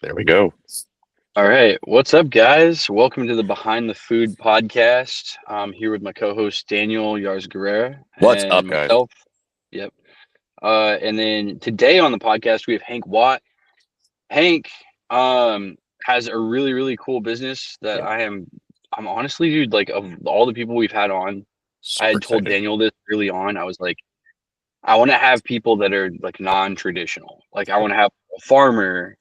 There we go. All right. What's up, guys? Welcome to the Behind the Food podcast. I'm here with my co-host Daniel Yars Guerrera What's up, and guys? myself. Yep. And then today on the podcast we have Hank Watt. Hank has a really, really cool business that Yeah, I'm honestly, dude, like of all the people we've had on, I super had told excited. Daniel this early on. I was like, I want to have people that are like non-traditional. Like I Yep. want to have a farmer,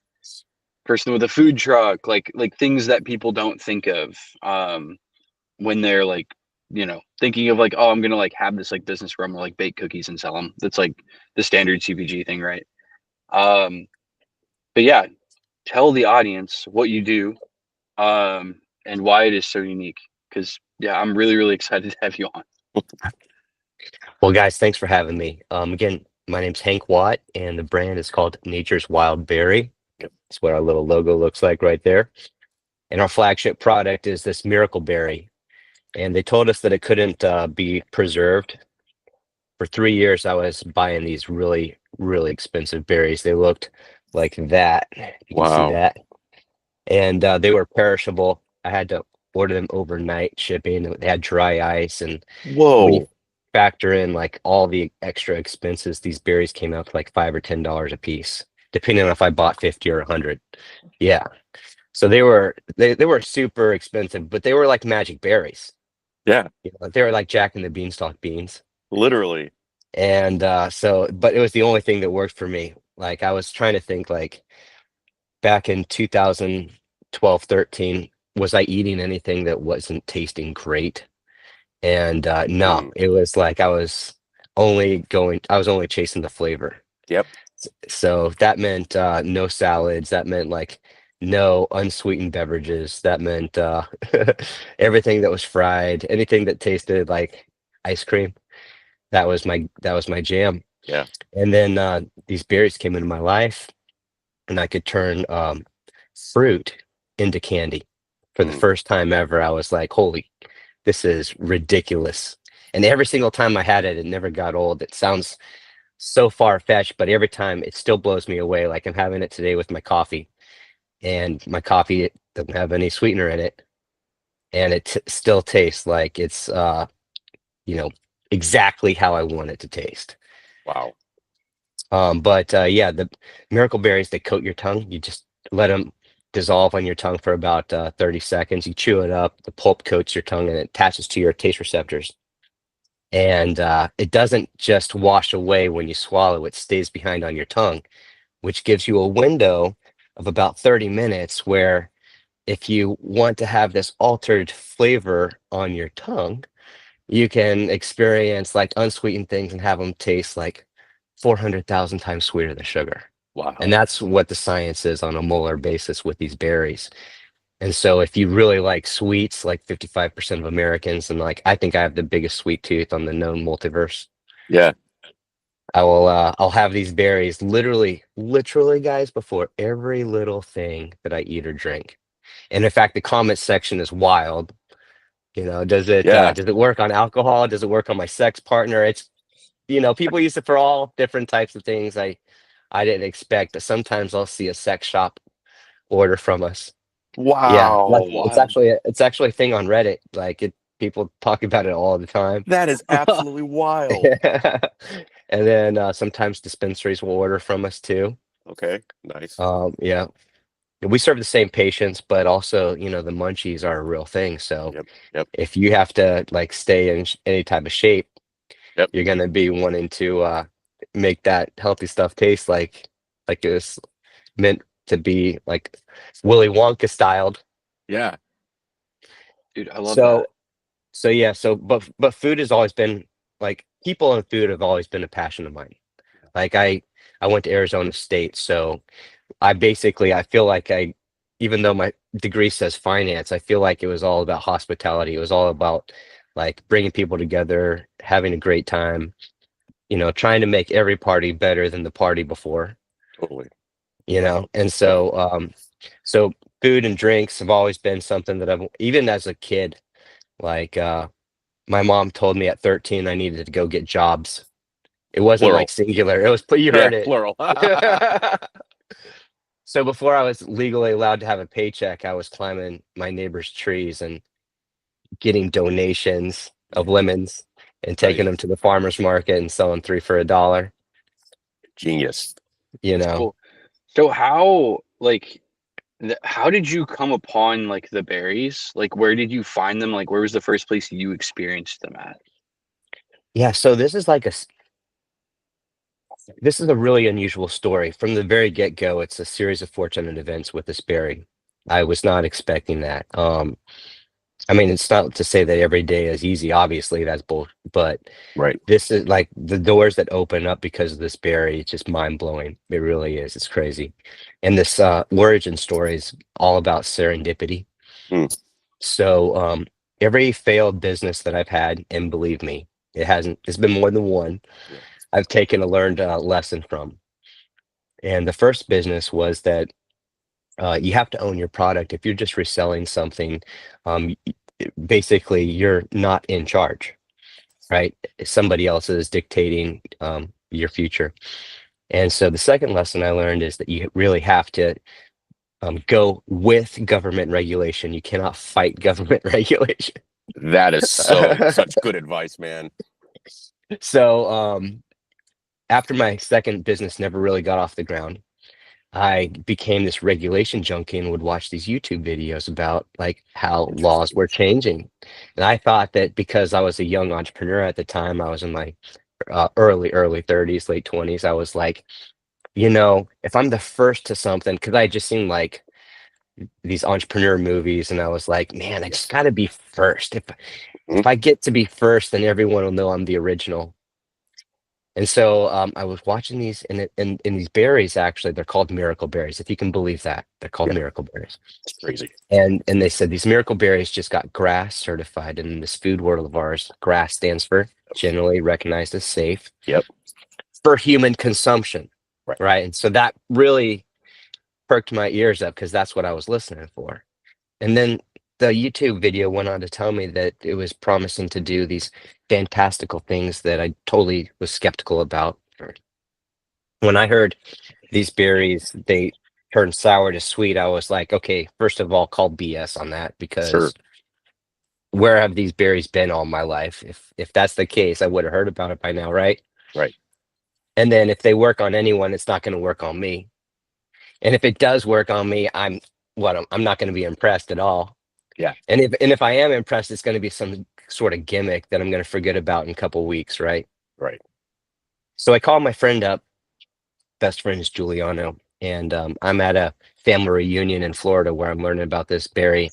person with a food truck, like things that people don't think of when they're like, thinking of like, oh, I'm gonna like have this like business where I'm gonna like bake cookies and sell them. That's like the standard CPG thing, right? Um, but yeah, tell the audience what you do and why it is so unique. Because yeah, I'm really, really excited to have you on. Well, guys, thanks for having me. Again, my name's Hank Watt, and the brand is called Nature's Wild Berry. Yep. That's what our little logo looks like right there. And our flagship product is this miracle berry. And they told us that it couldn't be preserved. For 3 years, I was buying these really, really expensive berries. They looked like that. You can see Wow. that. And they were perishable. I had to order them overnight shipping. They had dry ice, and when you Whoa. factor in like all the extra expenses, these berries came out to like $5 or $10 a piece, depending on if I bought 50 or 100. Yeah. So they were super expensive, but they were like magic berries. Yeah, They were like Jack and the Beanstalk beans. literally. And but it was the only thing that worked for me. Like I was trying to think like back in 2012, 13, was I eating anything that wasn't tasting great? And no, Mm. it was like I was only chasing the flavor. Yep. So that meant no salads. That meant like no unsweetened beverages. That meant everything that was fried, anything that tasted like ice cream. That was my jam. Yeah. And then these berries came into my life, and I could turn fruit into candy. For the Mm. first time ever, I was like, holy, this is ridiculous. And every single time I had it, it never got old. It sounds so far-fetched, but every time it still blows me away. Like I'm having it today with my coffee, and my coffee doesn't have any sweetener in it, and it still tastes like it's you know, exactly how I want it to taste. Wow. But yeah, the miracle berries, they coat your tongue. You just let them dissolve on your tongue for about 30 seconds. You chew it up, the pulp coats your tongue, and it attaches to your taste receptors. And it doesn't just wash away when you swallow, it stays behind on your tongue, which gives you a window of about 30 minutes where if you want to have this altered flavor on your tongue, you can experience like unsweetened things and have them taste like 400,000 times sweeter than sugar. And Wow. that's what the science is on a molar basis with these berries. And so if you really like sweets, like 55% of Americans, and like I think I have the biggest sweet tooth on the known multiverse, Yeah. I'll have these berries literally guys before every little thing that I eat or drink. And in fact, the comment section is wild. Yeah. Does it work on alcohol? Does it work on my sex partner? It's people use it for all different types of things. I didn't expect, but sometimes I'll see a sex shop order from us. Yeah, like Wow. it's actually a thing on Reddit. Like people talk about it all the time. That is absolutely wild. And then sometimes dispensaries will order from us too. Okay. Nice. Yeah, we serve the same patients, but also, the munchies are a real thing. So Yep. Yep. if you have to like stay in any type of shape, Yep. you're gonna be wanting to make that healthy stuff taste like it was meant to be, like Willy Wonka styled. Yeah. Dude, I love that. So yeah, but food has always been like people and food have always been a passion of mine. Like I went to Arizona State, so I feel like even though my degree says finance, I feel like it was all about hospitality. It was all about like bringing people together, having a great time, trying to make every party better than the party before, Totally. And Yep. so food and drinks have always been something that even as a kid, like my mom told me at 13 I needed to go get jobs. It wasn't like Plural. singular. It was, you Yeah. heard it. Plural. So before I was legally allowed to have a paycheck, I was climbing my neighbor's trees and getting donations of lemons and taking Right. them to the farmer's market and selling 3 for $1. Genius. You know, So how like how did you come upon like the berries? Like where did you find them? Like where was the first place you experienced them at? yeah. So this is a really unusual story. From the very get go, it's a series of fortunate events with this berry. I was not expecting that. I mean, it's not to say that every day is easy. Obviously, that's bull. But Right. this is like the doors that open up because of this berry. It's just mind blowing. It really is. It's crazy. And this origin story is all about serendipity. Hmm. So every failed business that I've had, and believe me, it's been more than one. Yeah. I've taken a learned lesson from. And the first business was that you have to own your product. If you're just reselling something, basically you're not in charge, right? Somebody else is dictating your future. And so the second lesson I learned is that you really have to go with government regulation. You cannot fight government regulation. That is such good advice, man. So after my second business never really got off the ground, I became this regulation junkie and would watch these YouTube videos about like how laws were changing. And I thought that because I was a young entrepreneur at the time, I was in my early 30s, late 20s, I was like, if I'm the first to something, because I just seen like these entrepreneur movies, and I was like, man, I just got to be first. If I get to be first, then everyone will know I'm the original. And so I was watching these, and these berries, actually, they're called miracle berries. If you can believe that, they're called Yeah. miracle berries. It's crazy. And they said these miracle berries just got GRAS certified. And in this food world of ours, GRAS stands for generally recognized as safe. Yep. For human consumption. Right. And so that really perked my ears up because that's what I was listening for. And then the YouTube video went on to tell me that it was promising to do these fantastical things that I totally was skeptical about. When I heard these berries, they turned sour to sweet, I was like, okay, first of all, call BS on that, because Sure. where have these berries been all my life? If that's the case, I would have heard about it by now, right? Right. And then if they work on anyone, it's not going to work on me. And if it does work on me, I'm not going to be impressed at all. Yeah. And if I am impressed, it's going to be some sort of gimmick that I'm going to forget about in a couple of weeks, right? Right. So I called my friend up. Best friend is Giuliano, and I'm at a family reunion in Florida where I'm learning about this berry.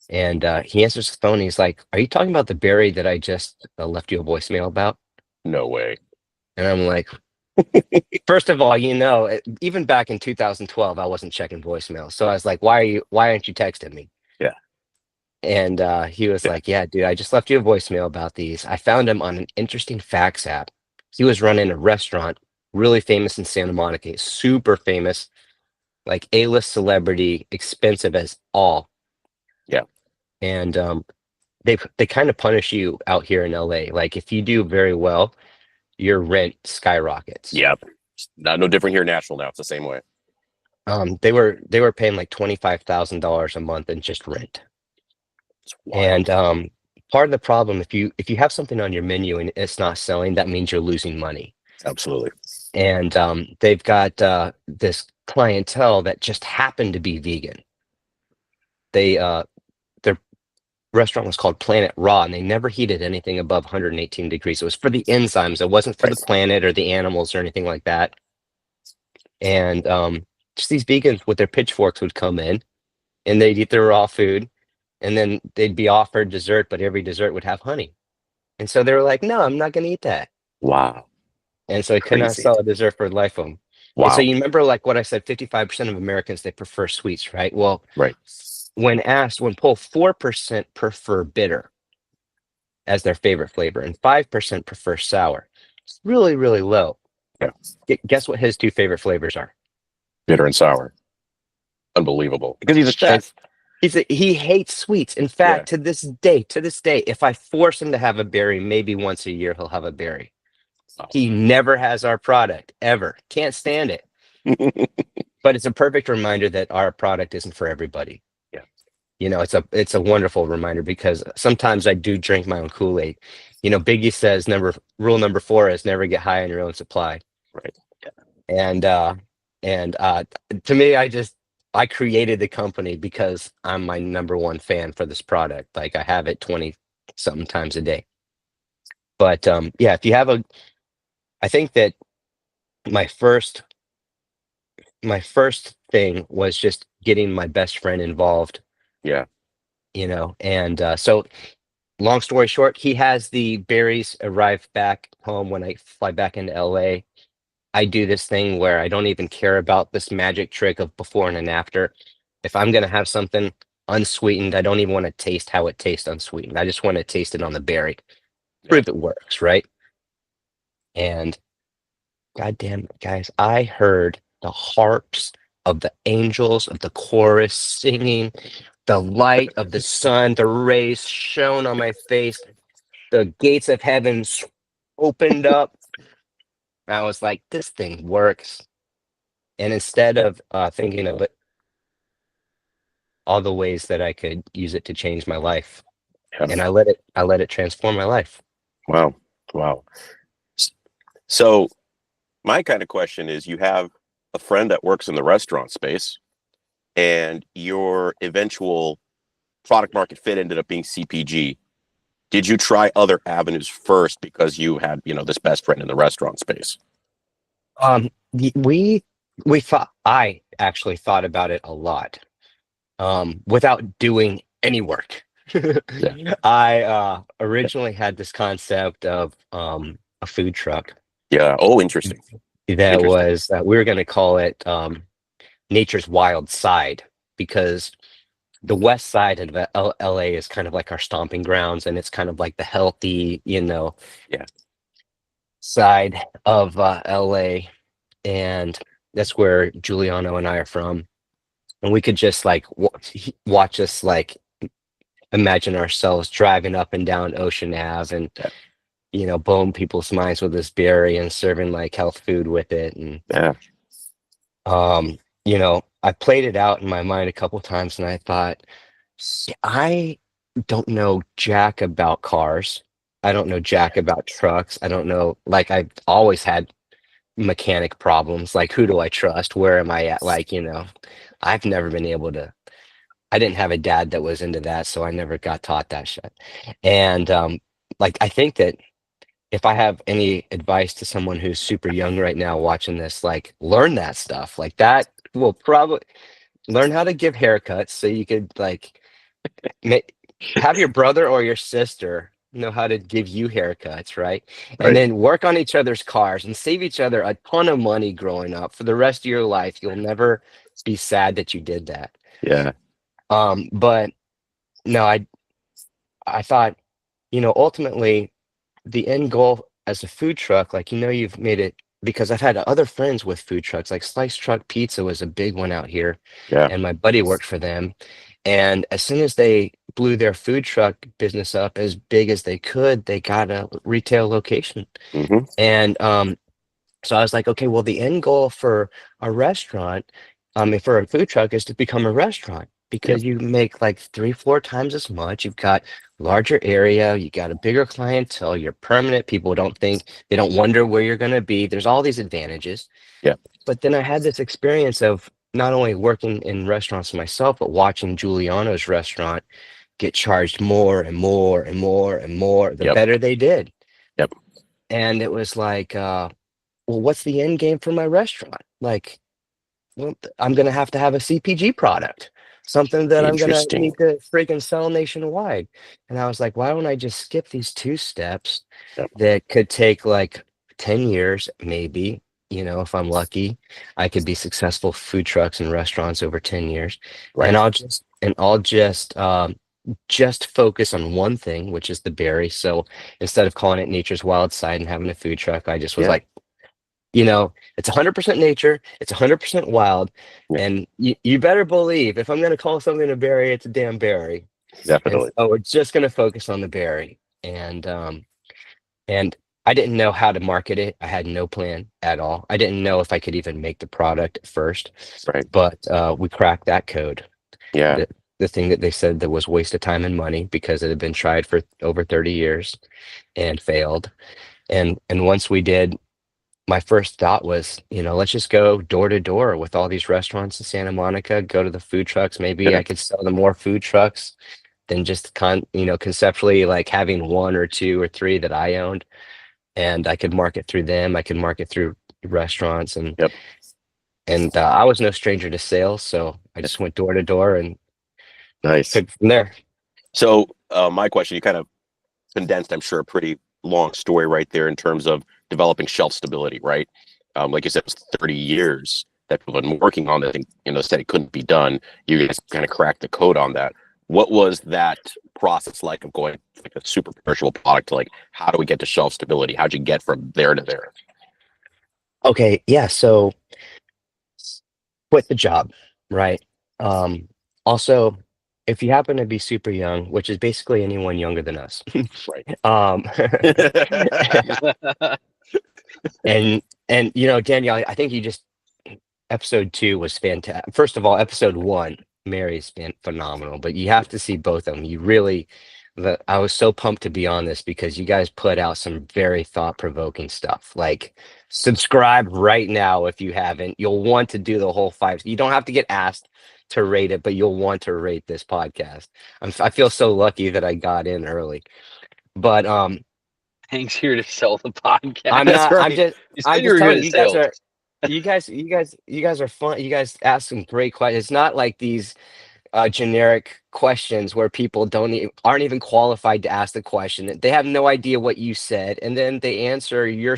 And he answers the phone. And he's like, "Are you talking about the berry that I just left you a voicemail about?" No way. And I'm like, first of all, even back in 2012, I wasn't checking voicemail. So I was like, why aren't you texting me? Yeah. And he was like, yeah, dude, I just left you a voicemail about these. I found him on an interesting facts app. He was running a restaurant, really famous in Santa Monica, super famous, like A-list celebrity, expensive as all. Yeah. And they kind of punish you out here in LA. Like if you do very well, your rent skyrockets. Yep. No different here in Nashville now. It's the same way. They were paying like $25,000 a month in just rent. It's wild. And part of the problem, if you have something on your menu and it's not selling, that means you're losing money. Absolutely. And they've got this clientele that just happened to be vegan. Their restaurant was called Planet Raw, and they never heated anything above 118 degrees. It was for the enzymes. It wasn't for the planet or the animals or anything like that. And just these vegans with their pitchforks would come in and they'd eat their raw food, and then they'd be offered dessert, but every dessert would have honey. And so they were like, no, I'm not going to eat that. Wow. And so they could not Crazy. sell a dessert for the life of them. Wow. And so you remember like what I said, 55% of Americans, they prefer sweets, right? Well, Right. when polled, 4% prefer bitter as their favorite flavor, and 5% prefer sour. It's really, really low. Yeah. Guess what his two favorite flavors are? Bitter and sour. Unbelievable. Because he's a chef. He hates sweets. In fact, to this day, if I force him to have a berry, maybe once a year he'll have a berry. Wow. He never has our product ever. Can't stand it. but it's a perfect reminder that our product isn't for everybody. Yeah. You know, it's a wonderful reminder because sometimes I do drink my own Kool-Aid. You know, Biggie says rule number 4 is never get high on your own supply. Right. And to me, I created the company because I'm my number one fan for this product. Like I have it 20 something times a day. But yeah, if you have I think that my first my first thing was just getting my best friend involved, Yeah. you know, and so long story short, he has the berries arrive back home when I fly back into LA. I do this thing where I don't even care about this magic trick of before and an after. If I'm gonna have something unsweetened, I don't even want to taste how it tastes unsweetened. I just want to taste it on the berry. Yeah. Prove it works, right? And goddamn it, guys, I heard the harps of the angels of the chorus singing, the light of the sun, the rays shone on my face, the gates of heaven opened up. I was like, this thing works. And instead of thinking of it, all the ways that I could use it to change my life, Yeah. and I let it transform my life. Wow. Wow. So my kind of question is, you have a friend that works in the restaurant space, and your eventual product market fit ended up being CPG. Did you try other avenues first because you had, this best friend in the restaurant space? We thought I actually thought about it a lot, without doing any work. I originally had this concept of a food truck Yeah. Oh, interesting. that was we were going to call it Nature's Wild Side, because the west side of LA is kind of like our stomping grounds, and it's kind of like the healthy, Yeah. side of LA, and that's where Giuliano and I are from. And we could just like watch us like imagine ourselves driving up and down Ocean Ave and blowing people's minds with this berry and serving like health food with it. And Yeah. I played it out in my mind a couple times, and I thought, I don't know jack about cars. I don't know jack about trucks. I don't know, like I've always had mechanic problems. Like, who do I trust? Where am I at? Like, I've never been able to. I didn't have a dad that was into that, so I never got taught that shit. And like, I think that if I have any advice to someone who's super young right now watching this, like, learn that stuff. Like, that will probably learn how to give haircuts so you could like have your brother or your sister know how to give you haircuts, right? And then work on each other's cars and save each other a ton of money growing up for the rest of your life. You'll never be sad that you did that. Yeah. But no, I thought, ultimately the end goal as a food truck, like, you've made it, because I've had other friends with food trucks, like Slice Truck Pizza was a big one out here. Yeah. And my buddy worked for them. And as soon as they blew their food truck business up as big as they could, they got a retail location. Mm-hmm. And so I was like, okay, well, the end goal for a restaurant, for a food truck, is to become a restaurant, because you make like 3-4 times as much. You've got larger area, you got a bigger clientele, you're permanent. People they don't wonder where you're going to be. There's all these advantages. Yeah. But then I had this experience of not only working in restaurants myself, but watching Giuliano's restaurant get charged more and more and more and more the better they did. Yep. And it was like, well, what's the end game for my restaurant? Like, well, I'm going to have a CPG product, something that I'm going to need to freaking sell nationwide. And I was like, why don't I just skip these 2 steps that could take like 10 years, maybe, if I'm lucky, I could be successful food trucks and restaurants over 10 years. Right. And I'll just focus on one thing, which is the berry. So instead of calling it Nature's Wild Side and having a food truck, I just was like, it's 100% nature, it's 100% wild. And you better believe, if I'm going to call something a berry, it's a damn berry. Definitely. And so we're just going to focus on the berry. And I didn't know how to market it. I had no plan at all. I didn't know if I could even make the product at first, Right. but we cracked that code. Yeah. The thing that they said that was waste of time and money because it had been tried for over 30 years and failed. And once we did, my first thought was, let's just go door to door with all these restaurants in Santa Monica, go to the food trucks. Maybe Yeah. I could sell them more food trucks than just conceptually like having one or two or three that I owned, and I could market through them. I could market through restaurants, and Yep. I was no stranger to sales, so I just went door to door and Nice. took it from there. So my question, you kind of condensed, I'm sure, a pretty long story right there in terms of developing shelf stability, right? Like you said, it was 30 years that people have been working on it and, said it couldn't be done. You guys kind of cracked the code on that. What was that process like of going like a super perishable product to like, how do we get to shelf stability? How'd you get from there to there? Okay, yeah, so quit the job, right? Also, if you happen to be super young, which is basically anyone younger than us, Right. um, and Danielle, I think you just episode 2 was fantastic. First of all, episode 1, Mary's been phenomenal, but you have to see both of them. I was so pumped to be on this because you guys put out some very thought-provoking stuff. Like, subscribe right now if you haven't. You'll want to do the whole 5. You don't have to get asked to rate it, but you'll want to rate this podcast. I feel so lucky that I got in early. But Hank's here to sell the podcast. I'm That's not. I'm right. just. You I'm said you just were telling good you. at sales. You guys are fun. You guys ask some great questions. It's not like these generic questions where people aren't even qualified to ask the question. They have no idea what you said, and then they answer your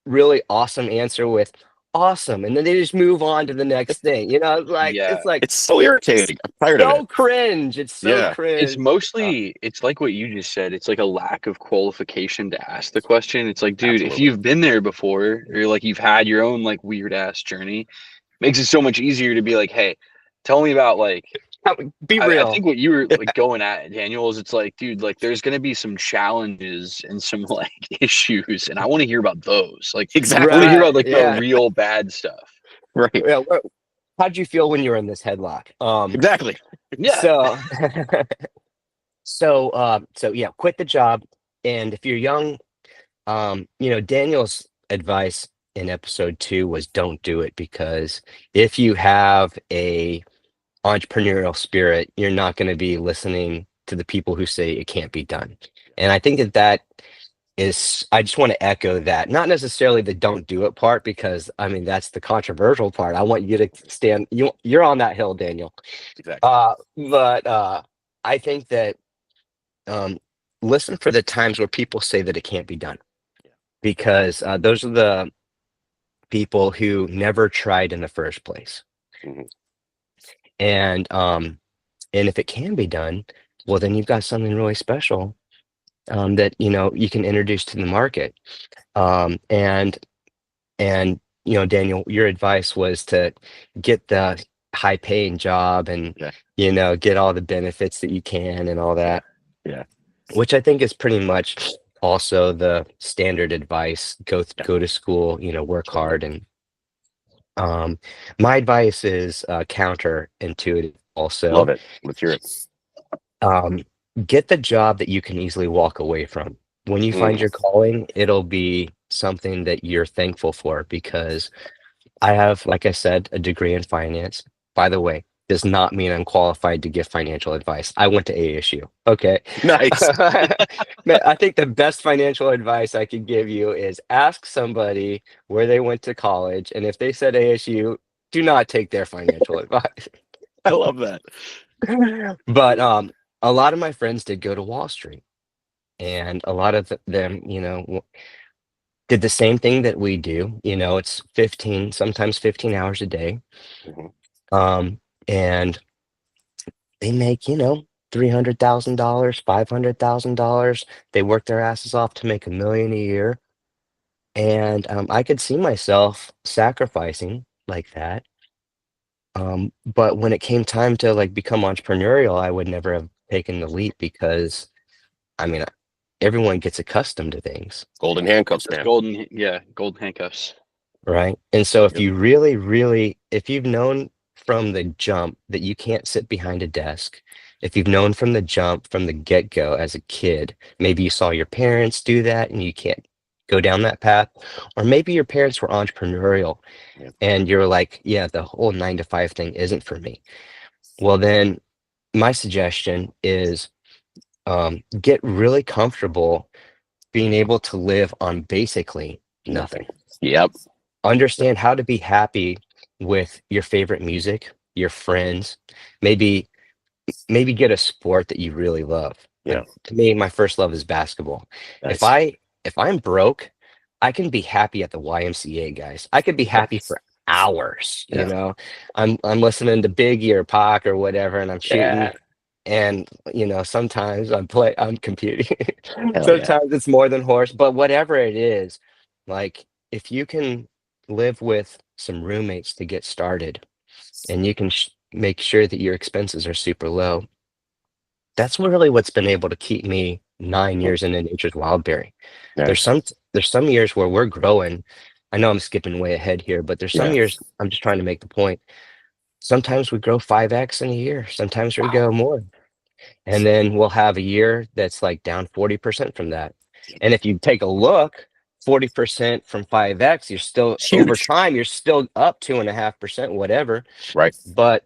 really awesome answer with awesome, and then they just move on to the next thing. Yeah. It's like It's so irritating. I'm tired of so it. cringe. It's so Yeah. It's cringe. mostly, it's like what you just said. It's like a lack of qualification to ask the question. It's like, dude, if Absolutely. you've been there before, or like you've had your own like weird ass journey, makes it so much easier to be like, hey, tell me about like, Be I real. think what you were like going at, Daniel, is it's like, dude, like there's gonna be some challenges and some like issues, and I want to hear about those. Like, Exactly. I want to hear about Right. like the Yeah. real bad stuff. Right. Yeah. How'd you feel when you were in this headlock? Exactly. Yeah. So so yeah, quit the job. And if you're young, Daniel's advice in episode 2 was don't do it, because if you have a entrepreneurial spirit, you're not going to be listening to the people who say it can't be done. And I think that I just want to echo that, not necessarily the don't do it part, because I mean, that's the controversial part. I want you to you're on that hill, Daniel. Exactly. But I think that um, listen for the times where people say that it can't be done, because those are the people who never tried in the first place. Mhm. And if it can be done, well, then you've got something really special that you can introduce to the market. And Daniel, your advice was to get the high paying job and Yeah. get all the benefits that you can and all that. Yeah. Which I think is pretty much also the standard advice. Go to school, work hard. And my advice is counterintuitive also. Love it. Let's hear it. um, get the job that you can easily walk away from. When you find your calling, it'll be something that you're thankful for, because I have, like I said, a degree in finance. By the way, does not mean I'm qualified to give financial advice. I went to ASU. Okay. Nice. Man, I think the best financial advice I could give you is ask somebody where they went to college, and if they said ASU, do not take their financial advice. I love that. But a lot of my friends did go to Wall Street, and a lot of them, did the same thing that we do. It's 15, sometimes 15 hours a day. Mhm. And they make, $300,000, $500,000. They work their asses off to make $1 million a year. And I could see myself sacrificing like that. But when it came time to like become entrepreneurial, I would never have taken the leap, because I mean, everyone gets accustomed to things, Golden handcuffs, Those man. golden handcuffs. right? And so if Yep. you really, if you've known from the jump that you can't sit behind a desk, if you've known from the jump, from the get-go as a kid, maybe you saw your parents do that and you can't go down that path, or maybe your parents were entrepreneurial Yeah. and you're like, yeah, the whole 9 to 5 thing isn't for me. Well, then my suggestion is get really comfortable being able to live on basically nothing. Yep. Understand how to be happy with your favorite music, your friends, maybe get a sport that you really love. Yeah. Like, to me, my first love is basketball. Nice. If I'm broke, I can be happy at the YMCA, guys. I could be happy for hours, Yeah. you know. I'm listening to Biggie or Pac or whatever, and I'm shooting. Yeah. And sometimes I'm computing. Hell yeah. Sometimes it's more than horse, but whatever it is, like if you can live with some roommates to get started, and you can make sure that your expenses are super low, that's really what's been able to keep me 9 years into Nature's Wildberry. There's Nice. there's some years where we're growing. I know I'm skipping way ahead here, but there's some Yeah. years, I'm just trying to make the point. Sometimes we grow 5x in a year. Sometimes we go more. And then we'll have a year that's like down 40% from that. And if you take a look, 40% from 5x, you're still over Huge. time, you're still up 2.5%, whatever. Right. But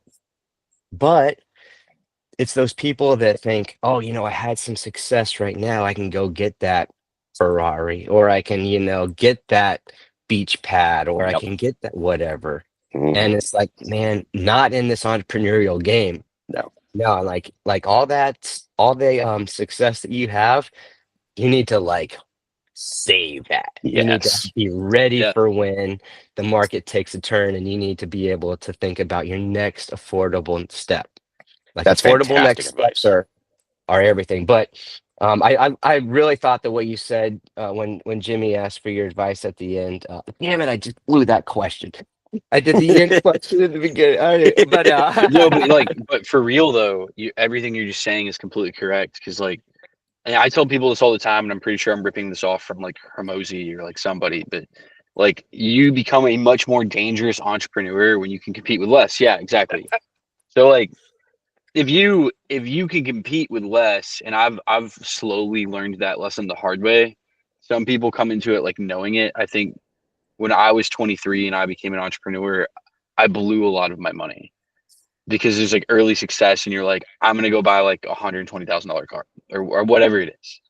it's those people that think, oh, I had some success right now. I can go get that Ferrari, or I can, get that beach pad, or I Yep. can get that whatever. Mhm. And it's like, man, not in this entrepreneurial game. No. No, like all the success that you have, you need to like save that. You need to Yes. be ready Yeah. for when the market takes a turn, and you need to be able to think about your next affordable step. Like That's affordable fantastic next steps advice. are everything. But I really thought that what you said when Jimmy asked for your advice at the end, damn it, I just blew that question. I did the end question at the beginning. All right, but No, but for real though, everything you're just saying is completely correct. Because and I tell people this all the time, and I'm pretty sure I'm ripping this off from like Hermosi or like somebody, but like you become a much more dangerous entrepreneur when you can compete with less. Yeah, exactly. So like if you can compete with less, and I've slowly learned that lesson the hard way. Some people come into it like knowing it. I think when I was 23 and I became an entrepreneur, I blew a lot of my money because there's like early success and you're like, I'm gonna go buy like $120,000 car or whatever it is.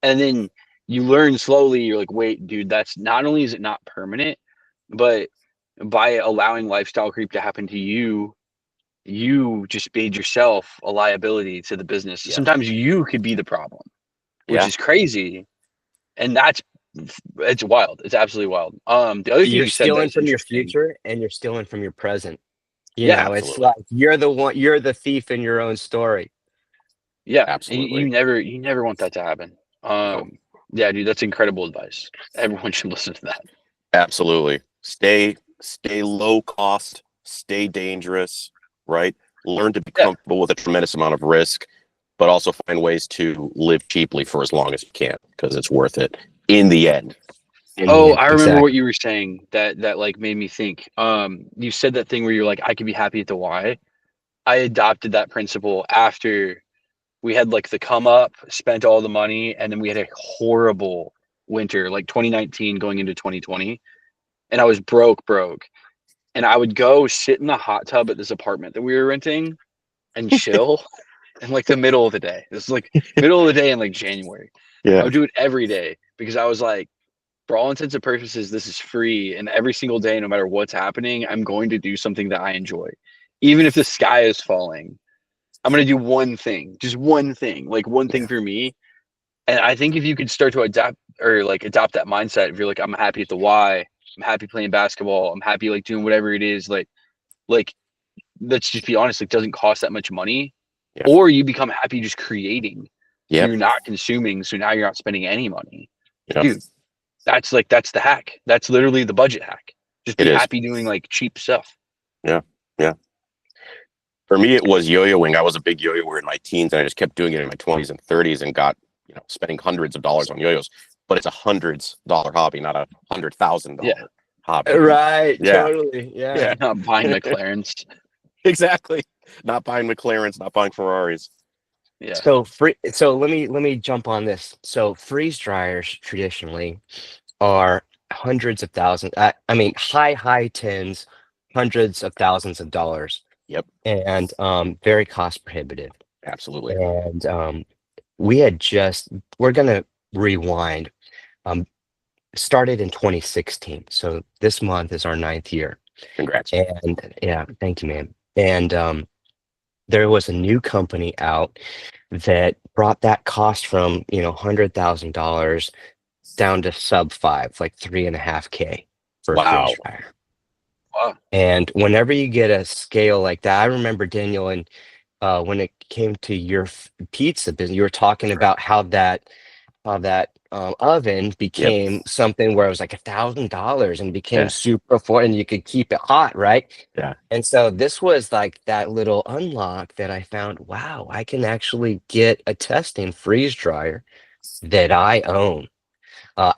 And then you learn slowly, you're like, wait, dude, that's not only is it not permanent, but by allowing lifestyle creep to happen to you, you just made yourself a liability to the business. Yeah. Sometimes you could be the problem, which Yeah. is crazy. And it's wild. It's absolutely wild. The other thing you're you said stealing that's from your interesting. future, and you're stealing from your present. Yeah, It's absolutely. like you're the thief in your own story. Yeah, and Absolutely. you never want that to happen. No. Yeah, dude, that's incredible advice. Everyone should listen to that. Absolutely. Stay low cost, stay dangerous, right? Learn to be Yeah. comfortable with a tremendous amount of risk, but also find ways to live cheaply for as long as you can, because it's worth it in the end. Oh, I remember Exactly. what you were saying that like made me think. You said that thing where you're like, I could be happy at the Y. I adopted that principle after we had like the come up, spent all the money, and then we had a horrible winter, like 2019 going into 2020, and I was broke. And I would go sit in the hot tub at this apartment that we were renting and chill in like the middle of the day. This is like middle of the day in like January. I would do it every day because I was like, for all intents and purposes, this is free. And every single day, no matter what's happening, I'm going to do something that I enjoy. Even if the sky is falling, I'm going to do one thing, just one thing, like one thing for me. And I think if you could start to adapt or like adopt that mindset, if you're like, I'm happy at the Y, I'm happy playing basketball, I'm happy like doing whatever it is, like let's just be honest, it doesn't cost that much money. Yeah. Or you become happy just creating. So Yep. you're not consuming. So now you're not spending any money. Yep. Dude, that's the hack. That's literally the budget hack. Just be It is. happy doing like cheap stuff. Yeah. For me, it was yo-yoing. I was a big yo-yoer in my teens, and I just kept doing it in my 20s and 30s and got spending hundreds of dollars on yo-yos, but it's $100s hobby, not $100,000 Yeah. hobby. Right. Yeah. Totally. Yeah. Yeah. Not buying McLarens. Exactly. Not buying McLarens, not buying Ferraris. Yeah. So let me jump on this. So freeze dryers traditionally are hundreds of thousands. I mean, high tens, hundreds of thousands of dollars. Yep. And very cost prohibitive. Absolutely. And we're gonna rewind. Um, Started in 2016. So this month is our ninth year. Congrats. And yeah, thank you, man. And there was a new company out that brought that cost from, $100,000 down to sub five, like 3.5K for a Wow. freeze dryer. Wow. And whenever you get a scale like that, I remember Daniel, and when it came to your pizza business, you were talking about how that oven became something where it was like $1,000 and became Yeah. super affordable, and you could keep it hot, right? Yeah. And so this was like that little unlock that I found. Wow, I can actually get a testing freeze dryer that I own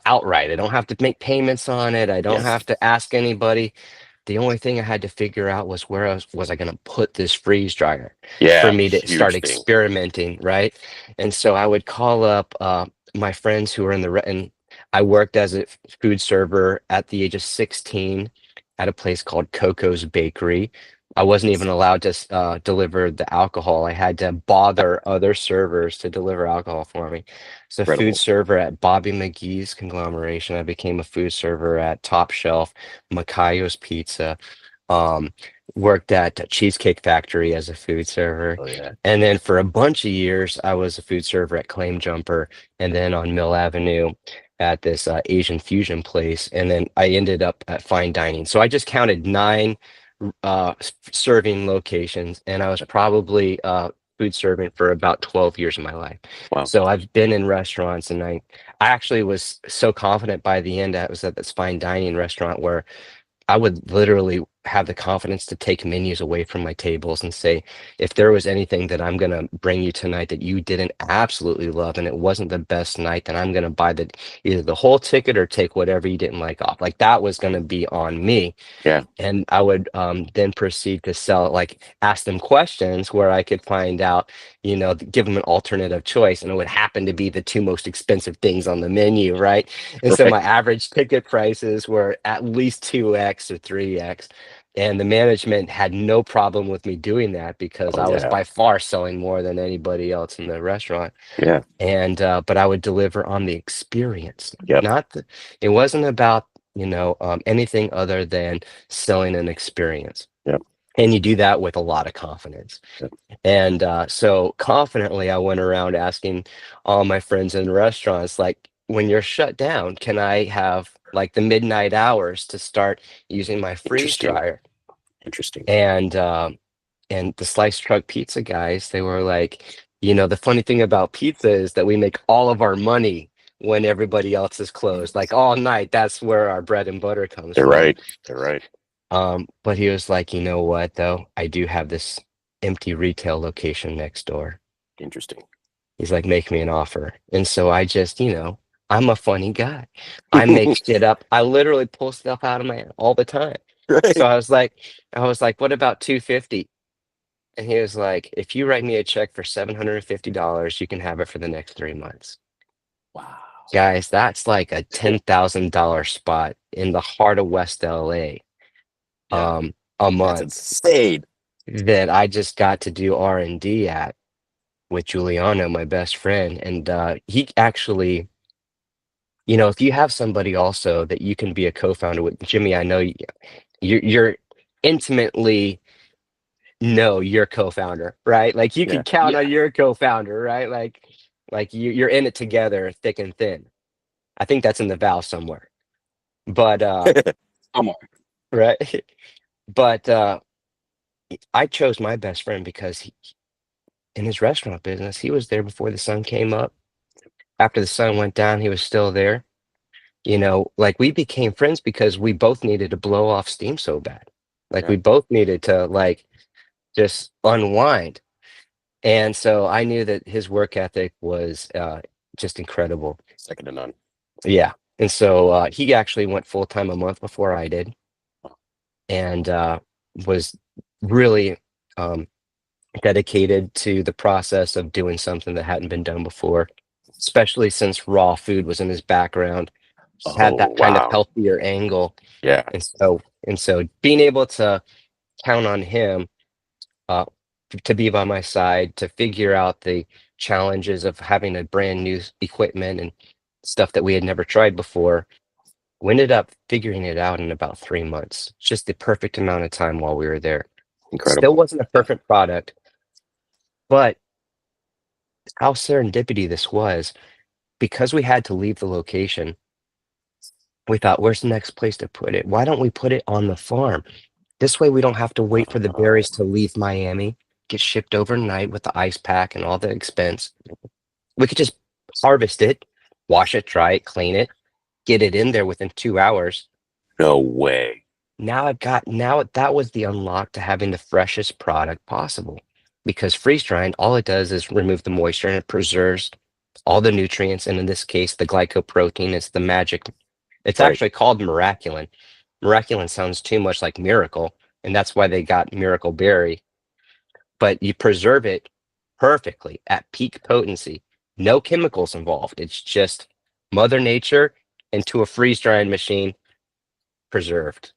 outright. I don't have to make payments on it. I don't Yes. have to ask anybody. The only thing I had to figure out was where was I going to put this freeze dryer Yeah. for me to start Huge thing. experimenting, right? And so I would call up my friends who were and I worked as a food server at the age of 16 at a place called Coco's Bakery. I wasn't even allowed to deliver the alcohol. I had to bother other servers to deliver alcohol for me. So Incredible. food server at Bobby McGee's conglomeration. I became a food server at Top Shelf, Macayo's Pizza. Um, Worked at Cheesecake Factory as a food server. Oh yeah. And then for a bunch of years, I was a food server at Claim Jumper, and then on Mill Avenue at this Asian fusion place. And then I ended up at fine dining. So I just counted 9 serving locations, and I was probably food serving for about 12 years of my life. Wow. So I've been in restaurants, and I actually was so confident by the end. I was at this fine dining restaurant where I would literally have the confidence to take menus away from my tables and say, if there was anything that I'm going to bring you tonight that you didn't absolutely love and it wasn't the best night, then I'm going to buy either the whole ticket or take whatever you didn't like off. Like that was going to be on me. Yeah. And I would then proceed to sell, like ask them questions where I could find out, give them an alternative choice. And it would happen to be the 2 most expensive things on the menu, right? And so Right. my average ticket prices were at least 2x or 3x. And the management had no problem with me doing that because Oh, I was yeah. by far selling more than anybody else in the restaurant. Yeah. And but I would deliver on the experience, Yep. it wasn't about anything other than selling an experience. Yep. And you do that with a lot of confidence. Yep. And so confidently, I went around asking all my friends in restaurants, like, when you're shut down, can I have like the midnight hours to start using my freeze Interesting. dryer? Interesting. And the slice truck pizza guys, they were like, the funny thing about pizza is that we make all of our money when everybody else is closed, like all night. That's where our bread and butter comes They're from. right. They're right. But he was like, you know what, though? I do have this empty retail location next door. Interesting. He's like, make me an offer. And so I just, I'm a funny guy. I make shit up. I literally pull stuff out of my head all the time. Right. So I was like, what about 250? And he was like, if you write me a check for $750, you can have it for the next 3 months. Wow. Guys, that's like a $10,000 spot in the heart of West LA. Yeah. A That's month insane. that I just got to do R&D at with Giuliano, my best friend. And he actually, if you have somebody also that you can be a co-founder with, Jimmy, I know you're intimately know your co-founder, right? Like you Yeah. can count Yeah. on your co-founder, right? Like you're in it together, thick and thin. I think that's in the vow somewhere. But Somewhere. right. But I chose my best friend because in his restaurant business, he was there before the sun came up. After the sun went down, he was still there. Like we became friends because we both needed to blow off steam so bad. Like Yeah. we both needed to like just unwind. And so I knew that his work ethic was just incredible. Second to none. Yeah. And so he actually went full time a month before I did, and was really um, dedicated to the process of doing something that hadn't been done before, especially since raw food was in his background. Had Oh, that kind of wow. healthier angle, Yeah. and so being able to count on him uh, to be by my side to figure out the challenges of having a brand new equipment and stuff that we had never tried before. We ended up figuring it out in about 3 months, just the perfect amount of time while we were there. Still Incredible. wasn't a perfect product, but how serendipity this was, because we had to leave the location. We thought, where's the next place to put it? Why don't we put it on the farm? This way we don't have to wait for the Oh, berries to leave Miami, get shipped overnight with the ice pack and all the expense. We could just harvest it, wash it, dry it, clean it, get it in there within 2 hours. no way. Now that was the unlock to having the freshest product possible. Because freeze drying, all it does is remove the moisture and it preserves all the nutrients. And in this case, the glycoprotein is the magic. It's Right. actually called miraculin. Miraculin sounds too much like miracle, and that's why they got miracle berry. But you preserve it perfectly at peak potency. No chemicals involved. It's just Mother Nature into a freeze drying machine preserved.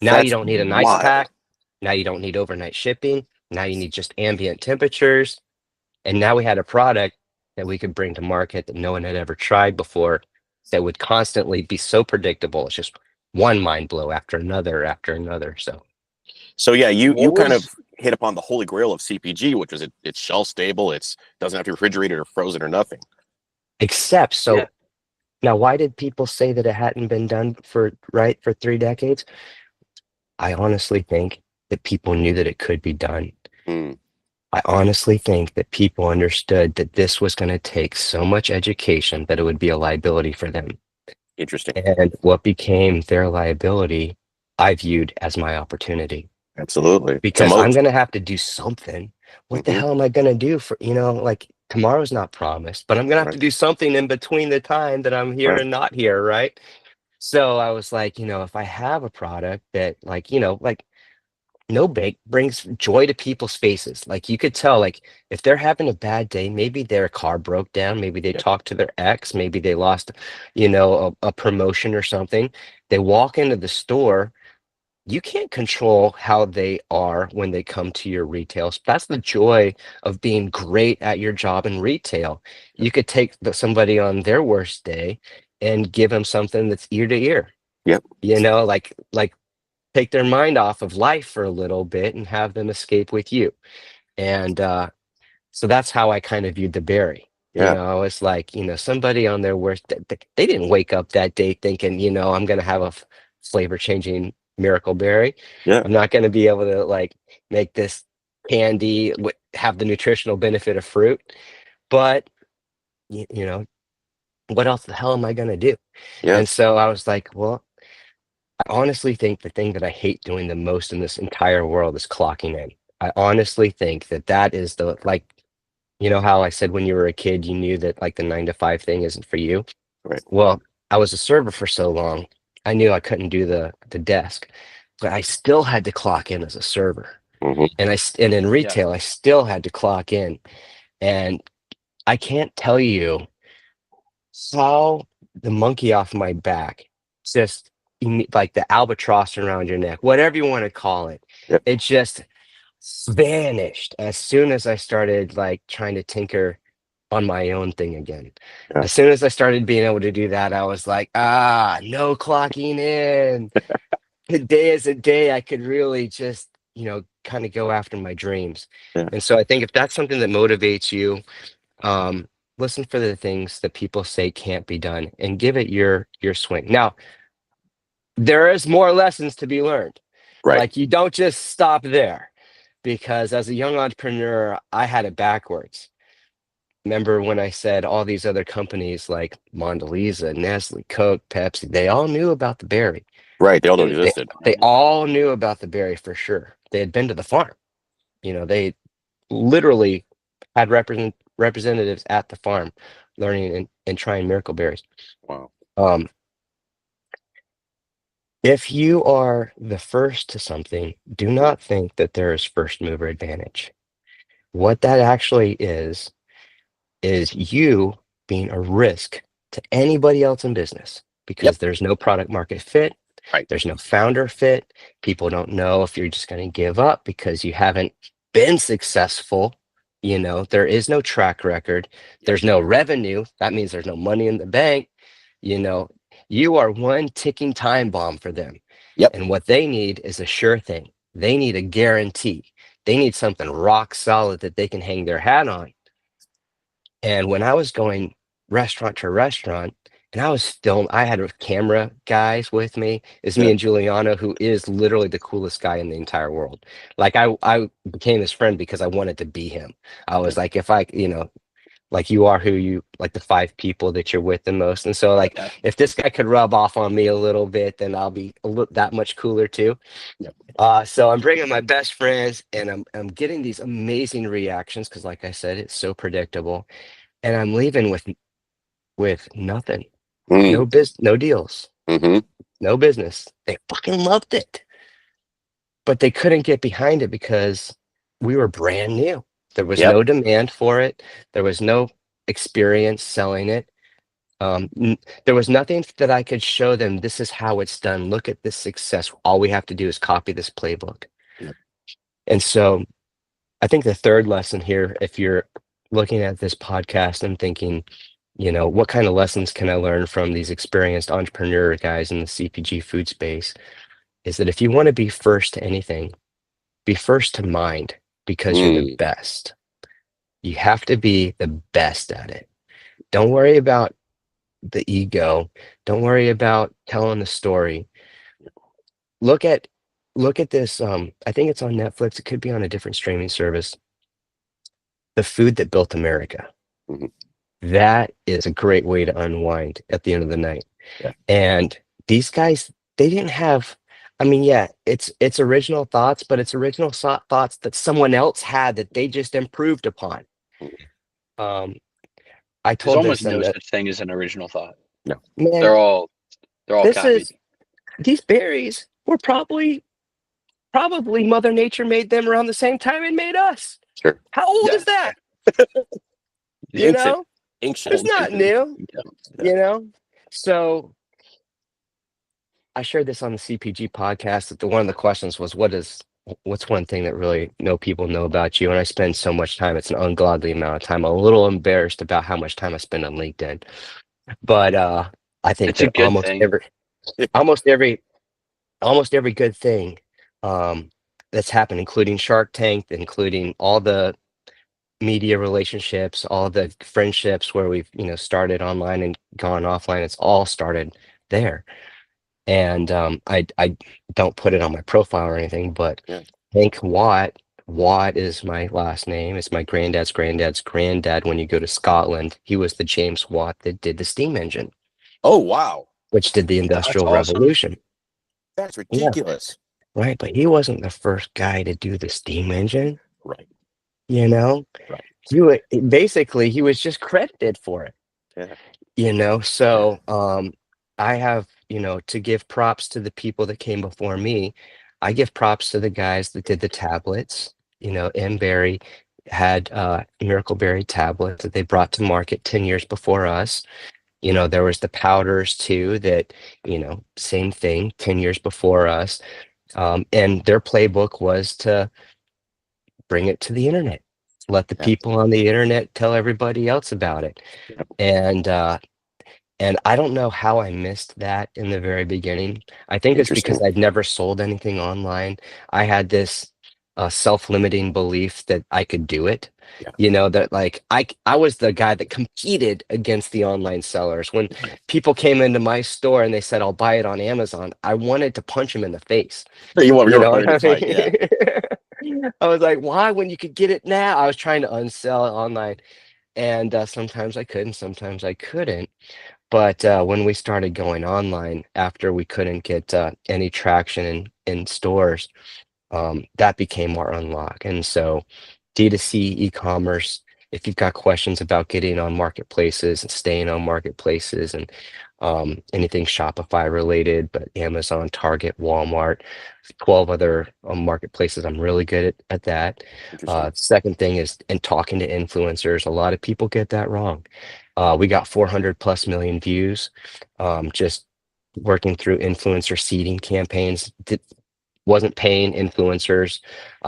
Now you That's don't need an ice wild. pack. Now you don't need overnight shipping. Now you need just ambient temperatures. And now we had a product that we could bring to market that no one had ever tried before, that would constantly be so predictable. It's just one mind blow after another after another. So So yeah, you What kind of was hit upon the holy grail of CPG, which is it's shelf stable. It's doesn't have to be refrigerated or frozen or nothing. except yeah so now why did people say that it hadn't been done for 3 decades? I honestly think that people knew that it could be done. Mm, I honestly think that people understood that this was going to take so much education that it would be a liability for them. interesting. And what became their liability, I viewed as my opportunity, Absolutely. It's a because I'm moat. going to have to do something. What the Hmm. hell am I going to do for, like tomorrow's not promised, but I'm going to have to Right. do something in between the time that I'm here Right. and not here, right? So I was like, if I have a product that like no bake brings joy to people's faces. Like you could tell, like if they're having a bad day, maybe their car broke down, maybe they Yeah. talked to their ex, maybe they lost, a promotion or something. They walk into the store. You can't control how they are when they come to your retail. That's the joy of being great at your job in retail. Yep. You could take somebody on their worst day and give them something that's ear to ear. Yep. Like take their mind off of life for a little bit and have them escape with you. And so that's how I kind of viewed the berry. Yeah. It's like, somebody on their worst, they didn't wake up that day thinking, I'm going to have a flavor changing miracle berry. Yeah. I'm not going to be able to like make this candy have the nutritional benefit of fruit. But, what else the hell am I going to do? Yeah. And so I was like, well, I honestly think the thing that I hate doing the most in this entire world is clocking in. I honestly think that that is the like, how I said when you were a kid, you knew that like the 9 to 5 thing isn't for you. Right. Well, I was a server for so long, I knew I couldn't do the desk, but I still had to clock in as a server. Hmm. And in yeah retail, I still had to clock in. And I can't tell you how the monkey off my back, just like the albatross around your neck, whatever you want to call it, Yep. it just vanished as soon as I started like trying to tinker on my own thing again. Yeah. As soon as I started being able to do that, I was like, no clocking in. Today is a day I could really just, kind of go after my dreams. Yeah. And so I think if that's something that motivates you, um, listen for the things that people say can't be done and give it your swing. Now, there is more lessons to be learned. Right. Like you don't just stop there, because as a young entrepreneur, I had it backwards. Remember when I said all these other companies like Mondeleza, Nestle, Coke, Pepsi, they all knew about the berry. Right. They all know it yeah existed. They all knew about the berry for sure. They had been to the farm. They literally had representatives at the farm learning and trying Miracle Berries. Wow. If you are the first to something, do not think that there is first mover advantage. What that actually is you being a risk to anybody else in business because Yep. there's no product market fit. Right. There's no founder fit. People don't know if you're just going to give up because you haven't been successful. You know, there is no track record. There's no revenue. That means there's no money in the bank. You know, you are one ticking time bomb for them. Yep. And what they need is a sure thing. They need a guarantee. They need something rock solid that they can hang their hat on. And when I was going restaurant to restaurant, and I had camera guys with me. It's me Yeah. and Giuliano, who is literally the coolest guy in the entire world. Like I became his friend because I wanted to be him. I was like, if I, you know, like you are who you like the 5 people that you're with the most. And so like, Yeah. if this guy could rub off on me a little bit, then I'll be that much cooler too. Yep. So I'm bringing my best friends and I'm getting these amazing reactions. Cause like I said, it's so predictable. And I'm leaving with nothing, Mm. no deals, Mm-hmm. no business. They fucking loved it, but they couldn't get behind it because we were brand new. There was Yep. no demand for it. There was no experience selling it. There was nothing that I could show them. This is how it's done. Look at this success. All we have to do is copy this playbook. Yep. And so I think the third lesson here, if you're looking at this podcast and thinking, you know, what kind of lessons can I learn from these experienced entrepreneur guys in the CPG food space, is that if you want to be first to anything, be first to mind because you're the Mm. best. You have to be the best at it. Don't worry about the ego. Don't worry about telling the story. Look at this. I think it's on Netflix. It could be on a different streaming service. The Food That Built America. Mhm. That is a great way to unwind at the end of the night. Yeah. And these guys, they didn't have, I mean, yeah, it's original thoughts, but it's original thoughts that someone else had that they just improved upon. Mhm. Um, I There's told almost this no and that, such thing as an original thought. No. man, They're all this copied. is these berries were probably Mother Nature made them around the same time it made us. Sure. How old Yeah. is that? You Ancient. know, Ancient. it's not new, Yeah. you know? So I shared this on the CPG podcast that one of the questions was, what's one thing that really no people know about you? And I spend so much time, it's an ungodly amount of time. I'm a little embarrassed about how much time I spend on LinkedIn. But I think It's a that good thing. almost every good thing that's happened, including Shark Tank, including all the media relationships, all the friendships where we've, you know, started online and gone offline, it's all started there. And I don't put it on my profile or anything, but Yeah. Hank Watt. Watt is my last name. It's my granddad's granddad. When you go to Scotland, he was the James Watt that did the steam engine, Oh, wow. which did the That's Industrial awesome. Revolution. That's Yeah, ridiculous. right. But he wasn't the first guy to do the steam engine. Right. You know, Right. basically he was just credited for it. Yeah. You know, so I have, you know, to give props to the people that came before me. I give props to the guys that did the tablets. You know, M. Berry had Miracle Berry tablets that they brought to market 10 years before us. You know, there was the powders too that, you know, same thing, 10 years before us. And their playbook was to bring it to the internet, let the Yeah. people on the internet tell everybody else about it. Yeah. And I don't know how I missed that in the very beginning. I think it's because Interesting. I'd never sold anything online. I had this self-limiting belief that I could do it. Yeah. You know, that like I was the guy that competed against the online sellers. When people came into my store and they said, I'll buy it on Amazon, I wanted to punch them in the face. You were You know ready what to I fight. Yeah. mean? I was like, why when you could get it now? I was trying to unsell it online. And sometimes I could and sometimes I couldn't. But when we started going online after we couldn't get any traction in stores, that became our unlock. And so D2C e-commerce if you've got questions about getting on marketplaces and staying on marketplaces and anything Shopify related, but Amazon, Target, Walmart, 12 other marketplaces. I'm really good at that. Interesting. Second thing is in talking to influencers. A lot of people get that wrong. We got 400 plus million views. Just working through influencer seeding campaigns. Wasn't paying influencers.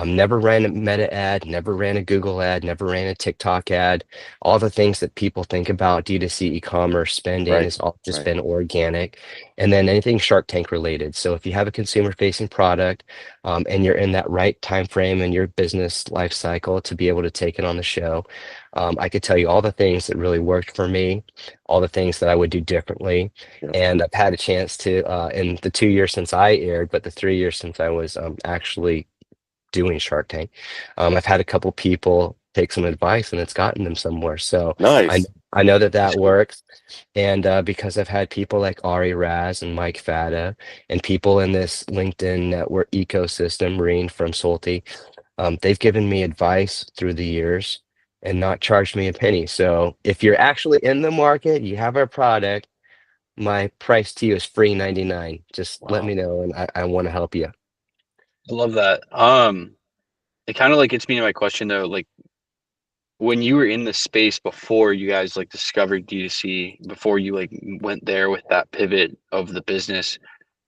Never ran a Meta ad, never ran a Google ad, never ran a TikTok ad. All the things that people think about D2C e-commerce spending Right. has all just Right. been organic. And then anything Shark Tank related. So if you have a consumer facing product and you're in that right time frame in your business life cycle to be able to take it on the show, I could tell you all the things that really worked for me, all the things that I would do differently. Yeah. And I've had a chance to, in the 2 years since I aired, but the 3 years since I was actually doing Shark Tank, I've had a couple people take some advice and it's gotten them somewhere. So I Nice. I know that That's that cool. works. And because I've had people like Ari Raz and Mike Fata and people in this LinkedIn network ecosystem, Marine from Salty, they've given me advice through the years and not charged me a penny. So if you're actually in the market, you have our product, my price to you is free 99. Just let Wow. me know and I want to help you. I love that. It kind of like gets me to my question though, like when you were in the space before you guys like discovered D2C, before you like went there with that pivot of the business,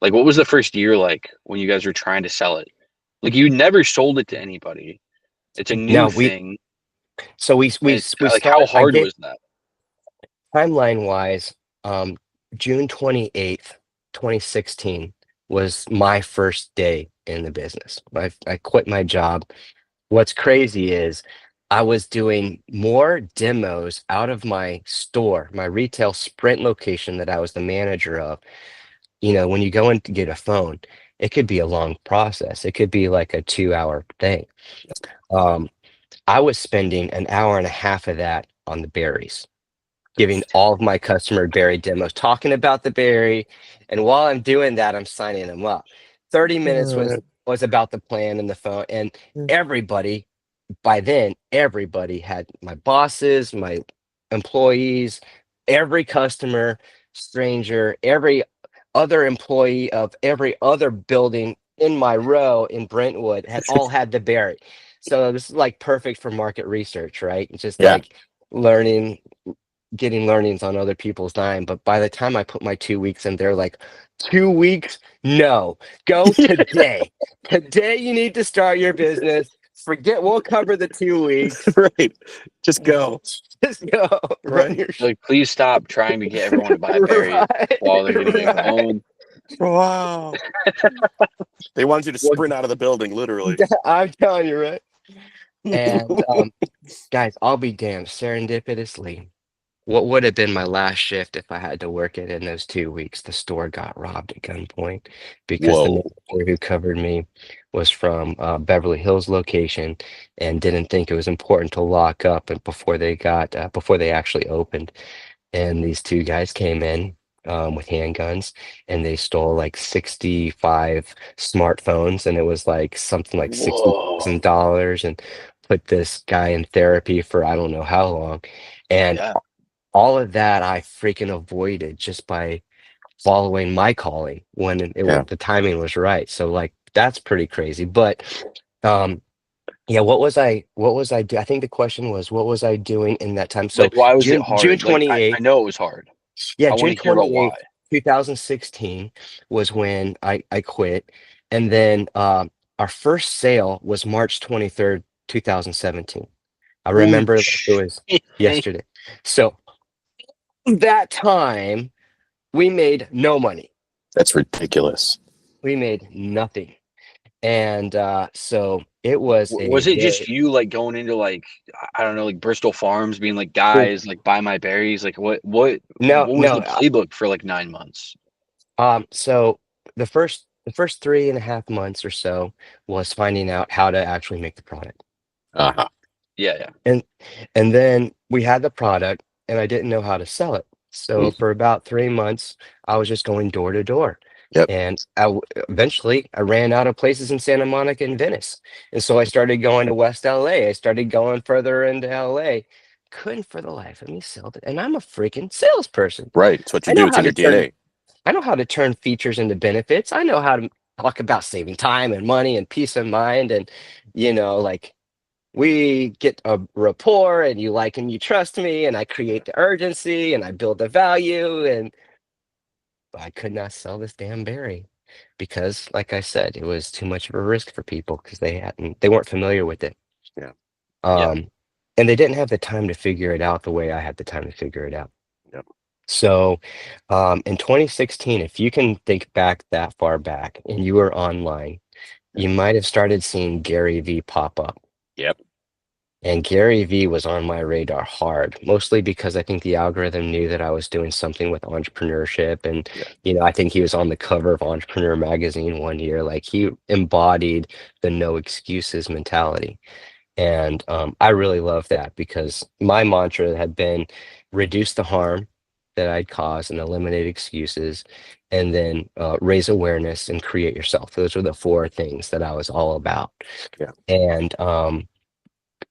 like what was the first year like when you guys were trying to sell it? Like you never sold it to anybody. It's a new Now we thing. so And we like how started I hard did was that? timeline wise, June 28th, 2016 was my first day in the business. I quit my job. What's crazy is I was doing more demos out of my store, my retail Sprint location that I was the manager of. You know, when you go in to get a phone, it could be a long process. It could be like a 2 hour thing. Um, I was spending an hour and a half of that on the berries, giving all of my customer berry demos, talking about the berry. And while I'm doing that, I'm signing them up. 30 minutes was about the plan and the phone. And everybody, by then, everybody had my bosses, my employees, every customer, stranger, every other employee of every other building in my row in Brentwood had all had the berry. So this is like perfect for market research, right? It's just Yeah. like learning, getting learnings on other people's time. But by the time I put my 2 weeks in, they're like, 2 weeks? No, go today. Today you need to start your business. Forget, we'll cover the 2 weeks. Right. Just go. Just go run Right. your Like please stop trying to get everyone to buy berries right, while they're getting a right. phone. Wow. They wanted you to Well, sprint out of the building, literally. I'm telling you, right? And guys, I'll be damned. Serendipitously, what would have been my last shift if I had to work it in those 2 weeks? The store got robbed at gunpoint because the Whoa. manager who covered me was from Beverly Hills location and didn't think it was important to lock up and before they actually opened. And these two guys came in with handguns and they stole like 65 smartphones and it was like something like Whoa. $60,000 and put this guy in therapy for I don't know how long. And yeah. all of that I freaking avoided just by following my calling when Yeah. the timing was right. So like that's pretty crazy. But um yeah, what was I do? I think the question was what was I doing in that time? So Like why was it June hard? Like I 28th, know it was hard. yeah, I want June to hear about why. 28th, 2016 was when I quit. And then our first sale was March 23rd, 2017. I Holy remember like it was shit. yesterday. So that time we made no money. That's ridiculous. We made nothing. And so it was a Was it just very you like going into like I don't know like Bristol Farms being like guys like buy my berries like no, what was no. the playbook for like 9 months? So the first 3.5 months or so was finding out how to actually make the product. Uh-huh. Yeah. And and then we had the product and I didn't know how to sell it. So Mm. for about 3 months, I was just going door to door. Yep. And eventually I ran out of places in Santa Monica and Venice. And so I started going to West LA. I started going further into LA. couldn't for the life of me sell it. And I'm a freaking salesperson. Right. It's what you I do. know It's how in to your turn DNA. I know how to turn features into benefits. I know how to talk about saving time and money and peace of mind. And, like we get a rapport and you like and you trust me and I create the urgency and I build the value. And I could not sell this damn berry because, like I said, it was too much of a risk for people because they weren't familiar with it. Yeah. Yeah. Um, and they didn't have the time to figure it out the way I had the time to figure it out. Yep. So, in 2016, if you can think back that far back and you were online, you might have started seeing Gary V pop up. Yep. And Gary V was on my radar hard, mostly because I think the algorithm knew that I was doing something with entrepreneurship. And, Yeah. I think he was on the cover of Entrepreneur magazine one year. Like he embodied the no excuses mentality. And I really love that because my mantra had been reduce the harm that I'd caused and eliminate excuses, and then raise awareness and create yourself. Those are the four things that I was all about. Yeah.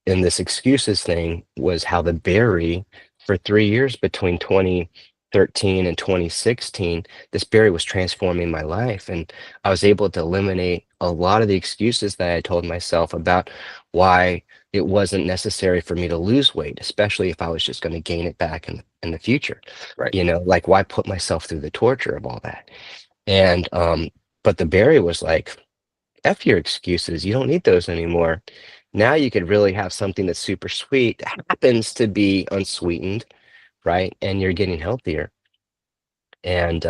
And this excuses thing was how the berry for 3 years between 2013 and 2016, this berry was transforming my life. And I was able to eliminate a lot of the excuses that I told myself about why it wasn't necessary for me to lose weight, especially if I was just going to gain it back in the future. Right. Like why put myself through the torture of all that? And but the berry was like, F your excuses. You don't need those anymore. Now you could really have something that's super sweet, happens to be unsweetened, right? And you're getting healthier. And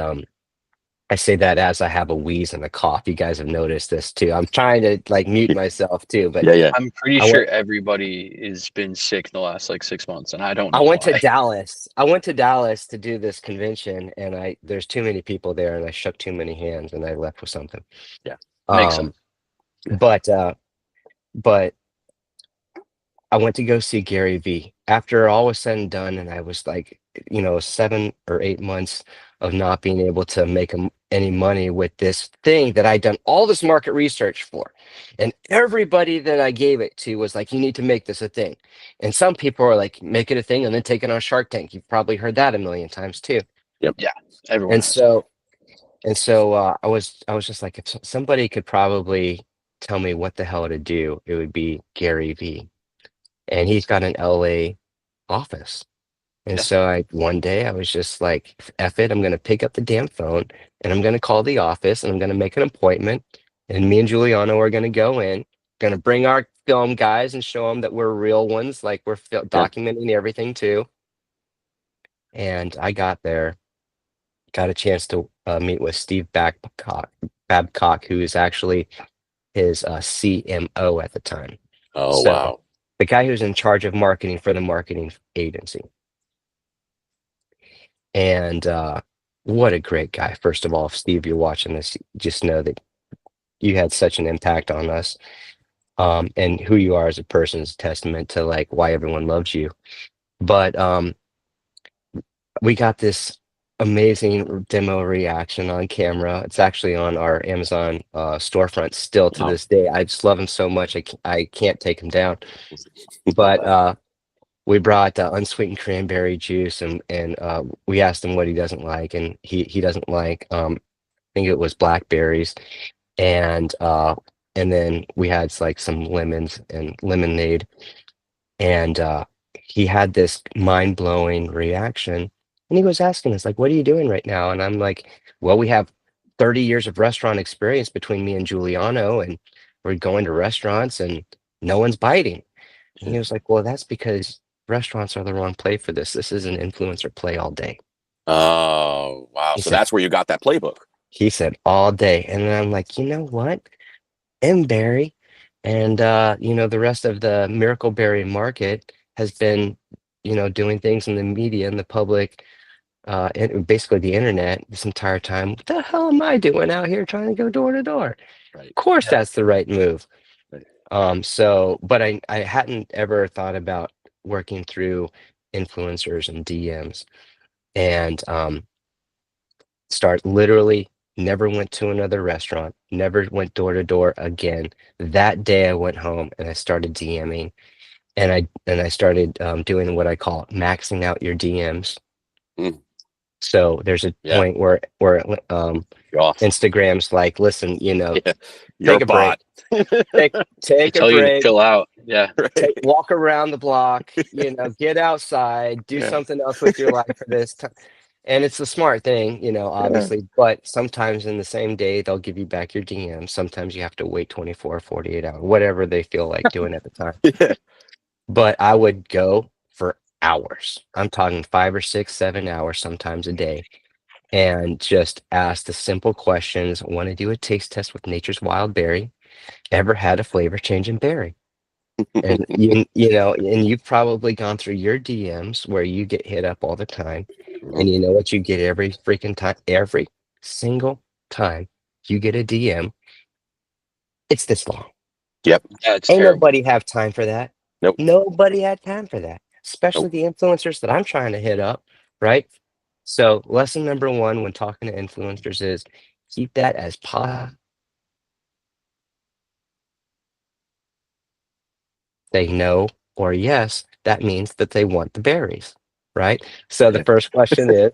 I say that as I have a wheeze and a cough. You guys have noticed this too. I'm trying to like mute myself too, but Yeah. Yeah. I'm pretty I sure went everybody has been sick in the last like 6 months, and I don't I know went to why. Dallas. I went to Dallas to do this convention, and there's too many people there, and I shook too many hands, and I left with something. Yeah. Makes sense. Um, but but I went to go see Gary V. After all was said and done, and I was like, 7 or 8 months of not being able to make any money with this thing that I'd done all this market research for. And everybody that I gave it to was like, you need to make this a thing. And some people are like, make it a thing and then take it on Shark Tank. You've probably heard that a million times too. Yep. Yeah, everyone And has. so I was just like, if somebody could probably tell me what the hell to do, it would be Gary V. And he's got an LA office. And Yeah. so one day I was just like, F it, I'm gonna pick up the damn phone and I'm gonna call the office and I'm gonna make an appointment. And me and Giuliano are gonna go in, gonna bring our film guys and show them that we're real ones, like we're Yeah. documenting everything too. And I got there, got a chance to meet with Steve Babcock, who is actually his CMO at the time. Oh, So wow. the guy who's in charge of marketing for the marketing agency. And what a great guy. First of all, if Steve, you're watching this, just know that you had such an impact on us. And who you are as a person is a testament to like why everyone loves you. But we got this amazing demo reaction on camera. It's actually on our Amazon storefront still to Wow. this day. I just love him so much. I can't take him down. But we brought unsweetened cranberry juice, and we asked him what he doesn't like, and he doesn't like. I think it was blackberries, and then we had like some lemons and lemonade, and he had this mind blowing reaction, and he was asking us like, "What are you doing right now?" And I'm like, "Well, we have 30 years of restaurant experience between me and Giuliano, and we're going to restaurants, and no one's biting." And he was like, "Well, that's because restaurants are the wrong play for this. This is an influencer play all day." Oh, wow. He So said, that's where you got that playbook. all day. And then I'm like, you know what? M Berry and the rest of the Miracle Berry market has been, doing things in the media and the public, and basically the internet this entire time. What the hell am I doing out here trying to go door to door? Right. Of course Yeah. that's the right move. Right. But I hadn't ever thought about working through influencers and DMs and start literally never went to another restaurant, never went door to door again. That day I went home and I started DMing and I started doing what I call maxing out your DMs. Mm. So there's a Yeah. point where Off. Instagram's like, listen, Yeah. take Your a break, bot. take They take a tell you to break, chill out. Yeah. Right. walk around the block, get outside, do Yeah. something else with your life for this time. And it's a smart thing, obviously, but sometimes in the same day, they'll give you back your DM. Sometimes you have to wait 24, 48 hours, whatever they feel like doing at the time. Yeah. But I would go for hours. I'm talking 5 or 6, 7 hours, sometimes a day, and just ask the simple questions. Want to do a taste test with Nature's Wild Berry? Ever had a flavor changing berry? And and you've probably gone through your DMs where you get hit up all the time, Mhm. and you know what you get every freaking time, every single time you get a DM, it's this long. Yep. Yeah, it's Ain't terrible. nobody have time for that. Nope. Nobody had time for that, especially Nope. the influencers that I'm trying to hit up, right? So lesson number one when talking to influencers is keep that as positive. They no or yes, that means that they want the berries, right? So the Yeah. first question is,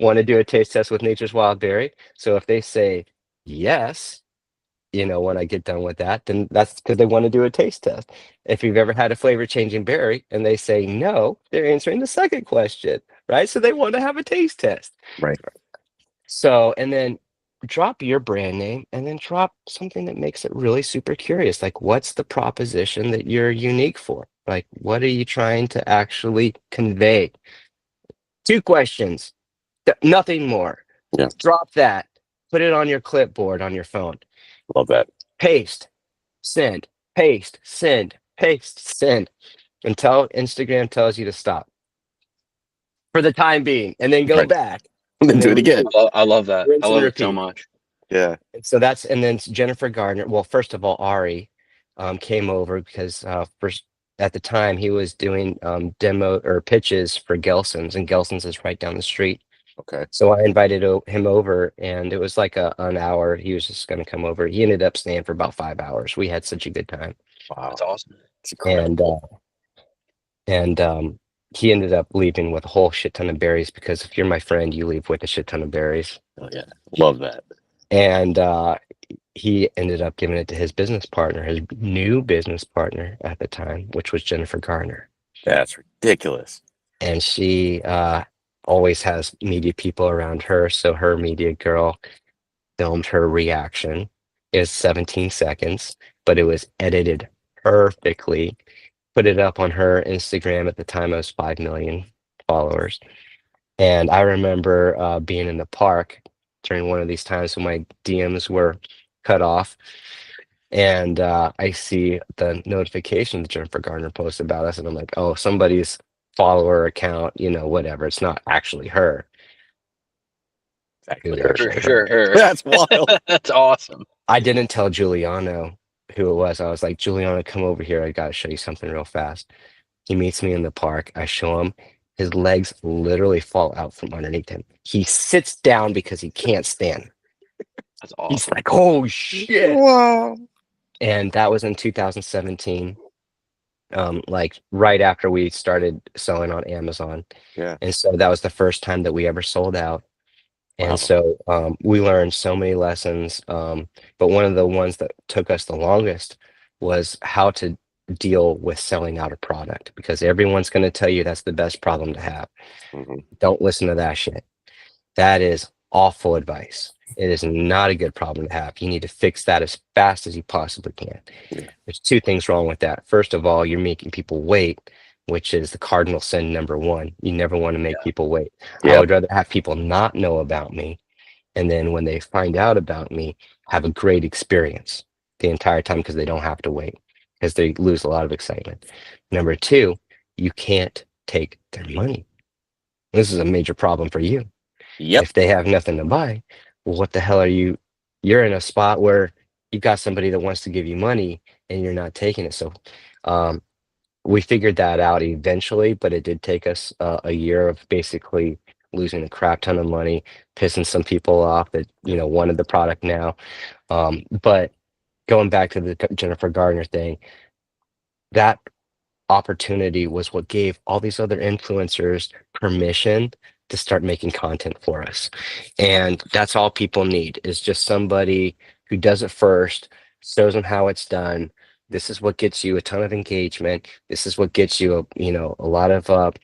want to do a taste test with Nature's Wild Berry? So if they say yes, when I get done with that, then that's because they want to do a taste test. If you've ever had a flavor changing berry and they say no, they're answering the second question, right? So they want to have a taste test. Right. So, and then drop your brand name and then drop something that makes it really super curious. Like, what's the proposition that you're unique for? Like, what are you trying to actually convey? 2 questions, nothing more. Yeah. Drop that, put it on your clipboard on your phone, Love that. paste, send, paste, send, paste, send until Instagram tells you to stop for the time being and then go Right. back And then and do then it again. I love that. I rinse and love it so repeat. much. Yeah. And so and then Jennifer Gardner. Well, first of all, Ari came over because first at the time he was doing demo or pitches for Gelson's, and Gelson's is right down the street. Okay. So I invited him over, and it was like an hour. He was just going to come over. He ended up staying for about 5 hours. We had such a good time, Wow. That's awesome. It's and incredible. he ended up leaving with a whole shit ton of berries because if you're my friend, you leave with a shit ton of berries. Oh yeah. Love that. And he ended up giving it to his business partner, his new business partner at the time, which was Jennifer Garner. That's ridiculous. And she always has media people around her. So her media girl filmed her reaction. It was 17 seconds, but it was edited perfectly. Put it up on her Instagram. At the time, it was 5 million followers. And I remember being in the park during one of these times when my DMs were cut off. And I see the notification that Jennifer Garner posted about us. And I'm like, oh, somebody's follower account, whatever. It's not actually her. It was Exactly. actually For her. sure. That's wild. That's awesome. I didn't tell Giuliano who it was. I was like, Giuliano, come over here. I got to show you something real fast. He meets me in the park. I show him. His legs literally fall out from underneath him. He sits down because he can't stand. That's He's awesome. like, oh shit. Wow. And that was in 2017, like right after we started selling on Amazon. Yeah. And so that was the first time that we ever sold out. And Wow. so we learned so many lessons. But one of the ones that took us the longest was how to deal with selling out a product, because everyone's going to tell you that's the best problem to have. Mhm. Don't listen to that shit. That is awful advice. It is not a good problem to have. You need to fix that as fast as you possibly can. Yeah. There's 2 things wrong with that. First of all, you're making people wait, which is the cardinal sin number one. You never want to make people wait. I Yep. would rather have people not know about me, and then when they find out about me, have a great experience the entire time because they don't have to wait, because they lose a lot of excitement. Number two, you can't take their money. This is a major problem for you. Yep. If they have nothing to buy, well, what the hell are you? You're in a spot where you've got somebody that wants to give you money and you're not taking it. So um, we figured that out eventually, but it did take us a year of basically losing a crap ton of money, pissing some people off that wanted the product now. But going back to the Jennifer Gardner thing, that opportunity was what gave all these other influencers permission to start making content for us. And that's all people need, is just somebody who does it first, shows them how it's done. This is what gets you a ton of engagement. This is what gets you, a lot of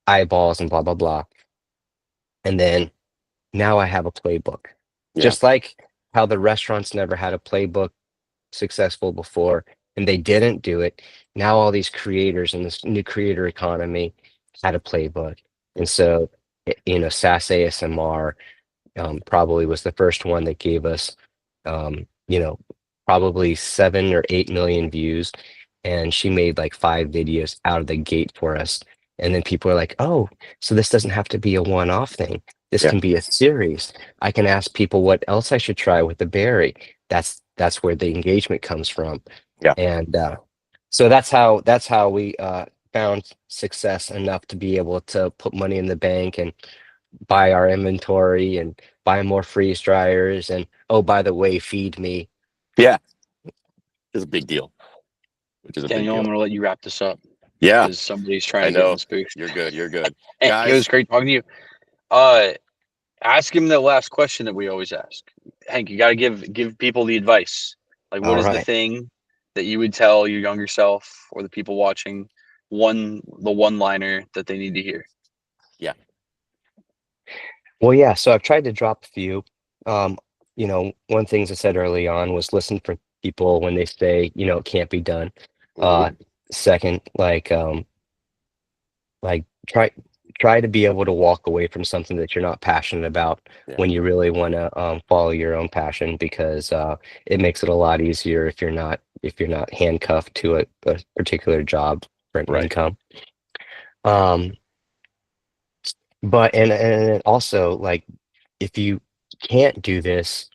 eyeballs and blah, blah, blah. And then now I have a playbook. Yeah. Just like how the restaurants never had a playbook successful before and they didn't do it. Now all these creators in this new creator economy had a playbook. And so, SAS ASMR probably was the first one that gave us, you know, probably 7 or 8 million views. And she made like 5 videos out of the gate for us. And then people are like, oh, so this doesn't have to be a one-off thing. This Yeah. can be a series. I can ask people what else I should try with the berry. That's where the engagement comes from. Yeah. And so that's how we found success enough to be able to put money in the bank and buy our inventory and buy more freeze dryers, and oh, by the way, feed me. Yeah. It's a big deal. Which is a big Daniel, I'm deal. gonna let you wrap this up Yeah. because somebody's trying I to get in know. this booth. You're good. You're good. Hey, Guys. it was great talking to you. Ask him the last question that we always ask. Hank, you got to give people the advice. Like, what All is the right. thing that you would tell your younger self or the people watching? The one-liner that they need to hear. Well, yeah, so I've tried to drop a few. One things I said early on was listen for people when they say, it can't be done. Mhm. Second, like try to be able to walk away from something that you're not passionate about Yeah. when you really want to follow your own passion, because it makes it a lot easier if you're not handcuffed to a particular job for an Right. income. But and also, like, if you can't do this,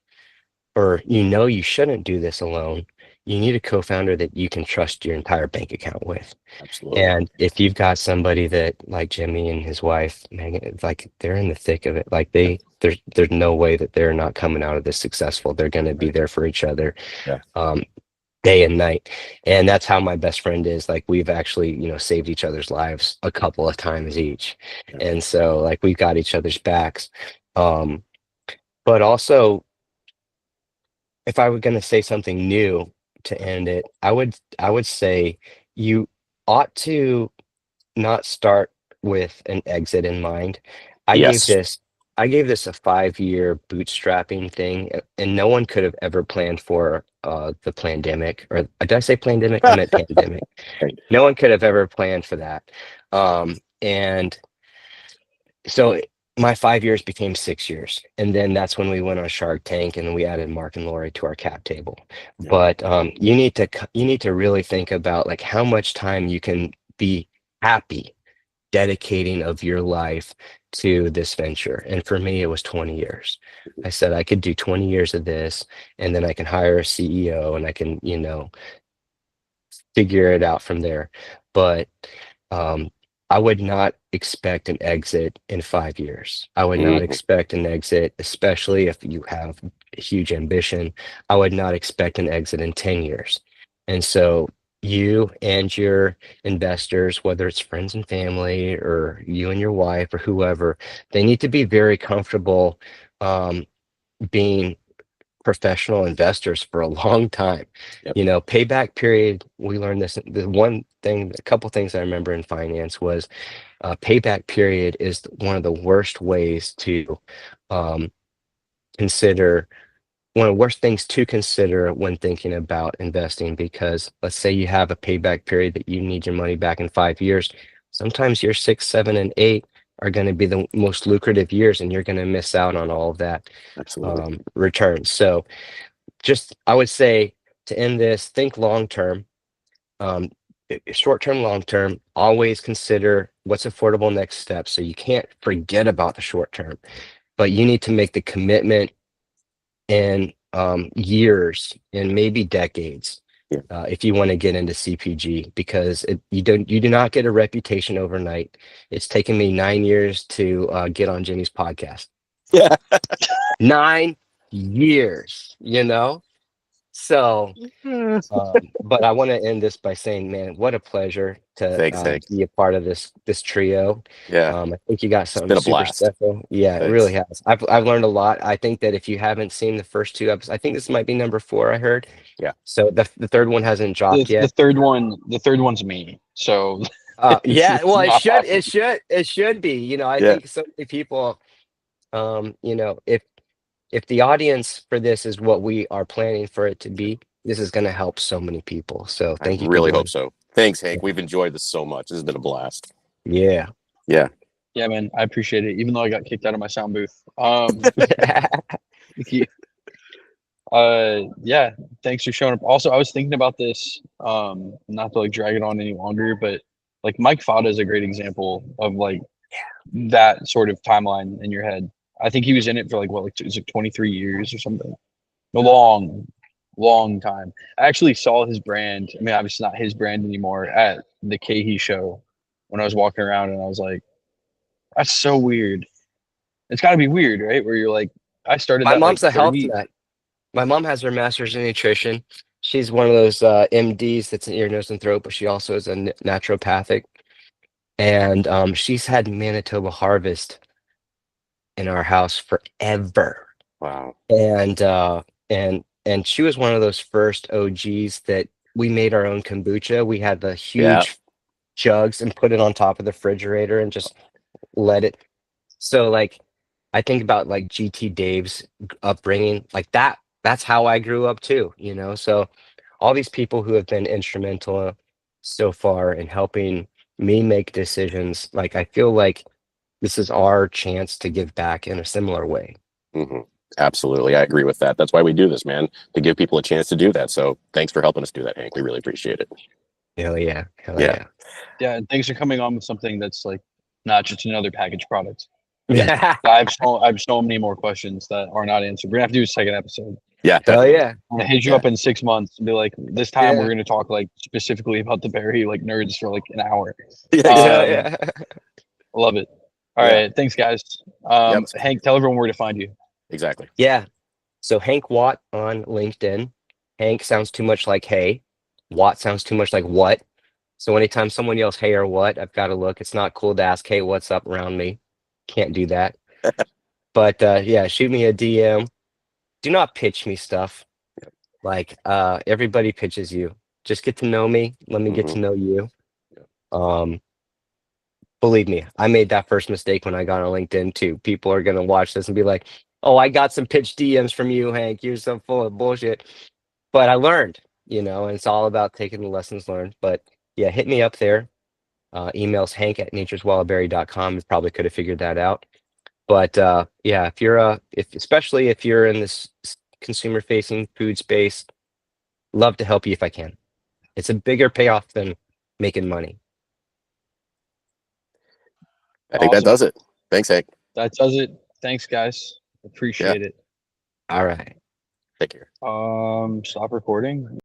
or you shouldn't do this alone, you need a co-founder that you can trust your entire bank account with. Absolutely. And if you've got somebody that, like Jimmy and his wife Megan, it's like they're in the thick of it, like there's no way that they're not coming out of this successful. They're going to be Right. there for each other. Yeah. Day and night. And that's how my best friend is. Like, we've actually, saved each other's lives a couple of times each. Yeah. And so, like, we've got each other's backs. But also, if I were going to say something new to end it, I would say you ought to not start with an exit in mind. I gave Yes. this I gave this a 5-year bootstrapping thing, and no one could have ever planned for the pandemic. Or did I say pandemic? I meant pandemic. Right. No one could have ever planned for that. And so my 5 years became 6 years, and then that's when we went on Shark Tank, and then we added Mark and Lori to our cap table. Yeah. But you need to really think about, like, how much time you can be happy dedicating of your life to this venture. And for me, it was 20 years. I said I could do 20 years of this, and then I can hire a CEO, and I can, figure it out from there. But um, I would not expect an exit in 5 years. I would not Mhm. expect an exit, especially if you have a huge ambition. I would not expect an exit in 10 years. And so you and your investors, whether it's friends and family or you and your wife or whoever, they need to be very comfortable being professional investors for a long time. Yep. Payback period, we learned this. A couple things I remember in finance was payback period is one of the worst ways to um, consider, one of the worst things to consider when thinking about investing, because let's say you have a payback period that you need your money back in 5 years. Sometimes year 6, 7, and 8 are going to be the most lucrative years, and you're going to miss out on all of that Absolutely. return. So I would say, to end this, think long term, short term, long term. Always consider what's affordable next step. So you can't forget about the short term, but you need to make the commitment in years and maybe decades. Yeah. If you want to get into CPG, because you do not get a reputation overnight. It's taken me 9 years to get on Jimmy's podcast. Yeah. 9 years, So, but I want to end this by saying, man, what a pleasure to Thanks, Hank. be a part of this trio. Yeah, I think you got it's something been a super blast. special. Yeah, it really has. I've learned a lot. I think that if you haven't seen the first two episodes, I think this might be number 4. I heard. Yeah. So the third one hasn't dropped The yet. third one's me. So Yeah. it's Well, it not should. happening. It should be. You know, I Yeah. think so many people. You know, if the audience for this is what we are planning for it to be, this is going to help so many people. So I thank you for really doing hope it. so. Thanks, Hank. We've enjoyed this so much. This has been a blast. Yeah. Yeah. Yeah, man, I appreciate it. Even though I got kicked out of my sound booth. Thank you. Yeah, thanks for showing up. Also, I was thinking about this, not to like drag it on any longer, but like Mike Fada is a great example of like that sort of timeline in your head. I think he was in it for like what, like is it 23 years or something? A long, long time. I actually saw his brand. I mean, obviously not his brand anymore at the Kahee show when I was walking around, and I was like, that's so weird. It's got to be weird, right? Where you're like, I started My that like mom's a health 30. nut. My mom has her master's in nutrition. She's one of those MDs that's an ear, nose, and throat, but she also is a naturopathic. And she's had Manitoba Harvest in our house forever. Wow. And she was one of those first OGs that we made our own kombucha. We had the Yeah. huge jugs and put it on top of the refrigerator and just let it. So like I think about like GT Dave's upbringing, like that's how I grew up too, you know. So all these people who have been instrumental so far in helping me make decisions, like I feel like this is our chance to give back in a similar way. Hmm. Absolutely. I agree with that. That's why we do this, man, to give people a chance to do that. So thanks for helping us do that, Hank. We really appreciate it. Hell yeah. Hell Yeah. yeah. Yeah, and thanks for coming on with something that's like not just another packaged product. Yeah. I have so many more questions that are not answered. We're gonna have to do a second episode. Yeah. Hell Definitely. yeah. I'm gonna hit you Yeah. up in 6 months and be like, this time we're Yeah. gonna talk like specifically about the berry like nerds for like an hour. Yeah. Hell Exactly. yeah. Love it. All Yeah. right, thanks guys. Yep. Hank, tell everyone where to find you. Exactly. Yeah. So Hank Watt on LinkedIn. Hank sounds too much like hey. Watt sounds too much like what. So anytime someone yells hey or what, I've got to look. It's not cool to ask, hey, what's up around me? Can't do that. But yeah, shoot me a DM. Do not pitch me stuff. Like everybody pitches you. Just get to know me. Let me get Hmm. to know you. Um, believe me, I made that first mistake when I got on LinkedIn too. People are gonna watch this and be like, "Oh, I got some pitch DMs from you, Hank. You're so full of bullshit." But I learned, you know, and it's all about taking the lessons learned. But yeah, hit me up there. Emails hank@natureswildberry.com. You probably could have figured that out. But yeah, if you're if especially if you're in this consumer facing food space, love to help you if I can. It's a bigger payoff than making money. I think that Awesome. does it. Thanks, Hank. That does it. Thanks guys. Appreciate it. All right. Take care. Stop recording.